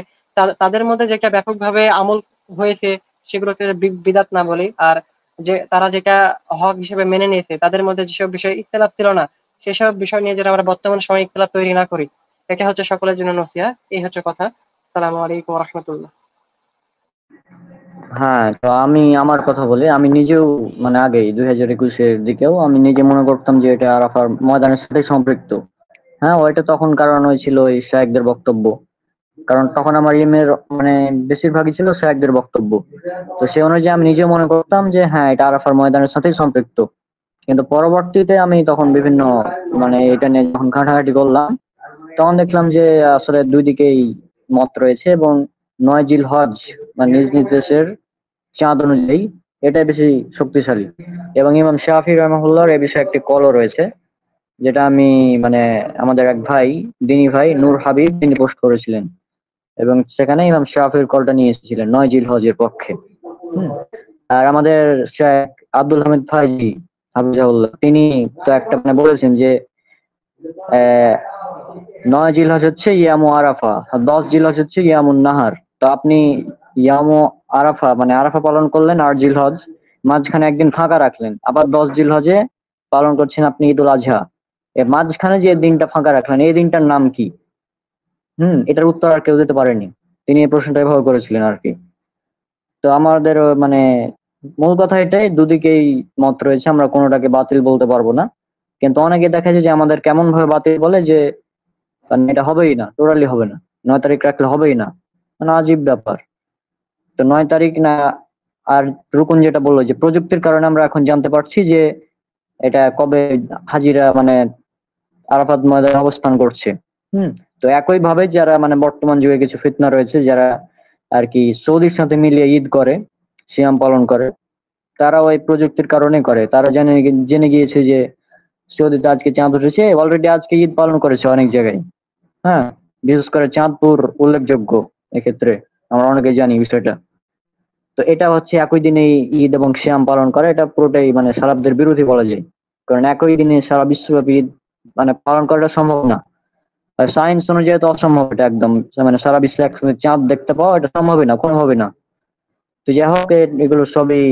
Speaker 4: তাদের মধ্যে যেটা ব্যাপকভাবে আমল হয়েছে সেগুলোকে বিদাত না বলি। আর যে তারা যেটা হক হিসেবে মেনে নিয়েছে, তাদের মধ্যে যেসব বিষয়ে ইখতিলাফ ছিল না, সেসব বিষয় নিয়ে যেন আমরা বর্তমান সময় ইখতিলাফ তৈরি না করি। এটা হচ্ছে সকলের জন্য নসিহত। এই হচ্ছে কথা। আসসালামু আলাইকুম ওয়া রাহমাতুল্লাহ।
Speaker 1: হ্যাঁ, তো আমি আমার কথা বলি, আমি নিজেও মানে আগেই 2021-এর দিকেও আমি নিজে মনে করতাম যে এটা আরাফার ময়দানের সাথে সম্পৃক্ত। হ্যাঁ, ওইটা তখন কারণ হয়েছিল এই শায়েখদের বক্তব্য, কারণ তখন আমার ইমের মানে বেশিরভাগই ছিল শায়েখদের বক্তব্য। তো সে অনুযায়ী আমি নিজে মনে করতাম যে হ্যাঁ এটা আরাফার ময়দানের সাথেই সম্পৃক্ত। কিন্তু পরবর্তীতে আমি তখন বিভিন্ন মানে এটা নিয়ে যখন ঘাটাঘাটি করলাম, তখন দেখলাম যে আসলে দুই দিকেই মত রয়েছে, এবং 9 জিলহজ মানে নিজ নিজ দেশের চাঁদ অনুযায়ী এটাই বেশি শক্তিশালী। এবং ইমাম শাফি রহমাহুল্লাহর এ বিষয়ে একটি কলও রয়েছে, যেটা আমি মানে আমাদের এক ভাই, দিনী ভাই নূর হাবিব, তিনি পোস্ট করেছিলেন, এবং সেখানে ইমাম শাফির কলটা নিয়ে এসেছিলেন 9 জিলহজের পক্ষে। হুম। আর আমাদের শেখ আব্দুল হামিদ ফাইজি হাফিজাহুল্লাহ, তিনি তো একটা মানে বলেছেন যে 9 জিলহজ হচ্ছে ইয়ামু আরাফা, আর 10 জিলহজ হচ্ছে ইয়ামুন নাহার। তো আপনি ইয়ামু আরাফা মানে আরাফা পালন করলেন 8 জিলহজ, মাঝখানে একদিন ফাঁকা রাখলেন, আবার 10 জিলহজে পালন করছেন আপনি ঈদুল আজহা। এর মাঝখানে যে দিনটা ফাঁকা রাখলেন, এই দিনটার নাম কি? এটার উত্তর আর কেউ দিতে পারেনি। তিনি এই প্রশ্নটা এভাবে করেছিলেন আর কি। তো আমাদের মানে মূল কথা এটাই, দুদিকেই মত রয়েছে, আমরা কোনোটাকে বাতিল বলতে পারবো না। কিন্তু অনেকে দেখা যায় যে আমাদের কেমন ভাবে বাতিল বলে যে মানে এটা হবেই না, টোটালি হবে না, 9 তারিখ রাখলে হবেই না, মানে আজীব ব্যাপার। তো 9 তারিখ না। আর রুকুন যেটা বললো যে প্রযুক্তির কারণে আমরা এখন জানতে পারছি যে এটা কবে হাজিরা মানে আরাফাত ময়দানে অবস্থান করছে। হুম। তো একই ভাবে যারা মানে বর্তমান যুগে কিছু ফিতনা রয়েছে, যারা আর কি সৌদির সাথে মিলিয়ে ঈদ করে, সিয়াম পালন করে, তারা ওই প্রযুক্তির কারণে করে। তারা জেনে গিয়েছে যে সৌদিতে আজকে চাঁদ উঠেছে, অলরেডি আজকে ঈদ পালন করেছে অনেক জায়গায়। হ্যাঁ, বিশেষ করে চাঁদপুর উল্লেখযোগ্য এক্ষেত্রে, আমরা অনেকে জানি বিষয়টা। তো এটা হচ্ছে একই দিনে ঈদ এবং সিয়াম পালন করা, এটা পুরোটাই মানে সালাফদের বিরোধী বলা যায়। কারণ একই দিনে সারা বিশ্বব্যাপী ঈদ মানে পালন করাটা সম্ভব না। আর সায়েন্স অনুযায়ী তো অসম্ভব এটা একদম, মানে সারা বিশ্বে একসঙ্গে চাঁদ দেখতে পাওয়া এটা সম্ভবই না, কোনোভাবে না। তো যাই হোক, এগুলো সবই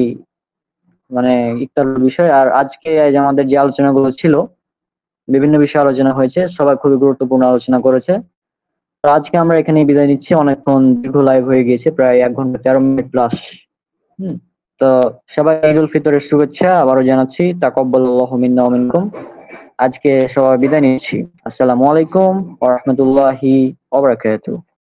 Speaker 1: মানে ইফতার বিষয়। আর আজকে যে আমাদের যে আলোচনাগুলো ছিল, বিভিন্ন বিষয়ে আলোচনা হয়েছে, সবাই খুবই গুরুত্বপূর্ণ আলোচনা করেছে। তো আজকে আমরা এখানেই বিদায় নিচ্ছি, অনেকক্ষণ দীর্ঘ লাইভ হয়ে গিয়েছে, প্রায় 1 ঘন্টা 13 মিনিট প্লাস। তো সবাই ঈদ উল ফিতরের শুভেচ্ছা আবারও জানাচ্ছি, তাকাব্বালাল্লাহু মিন্না ওয়া মিনকুম। আজকে সবাই বিদায় নিচ্ছি। আসসালামু আলাইকুম ওয়া রাহমাতুল্লাহি ওয়া বারাকাতুহু।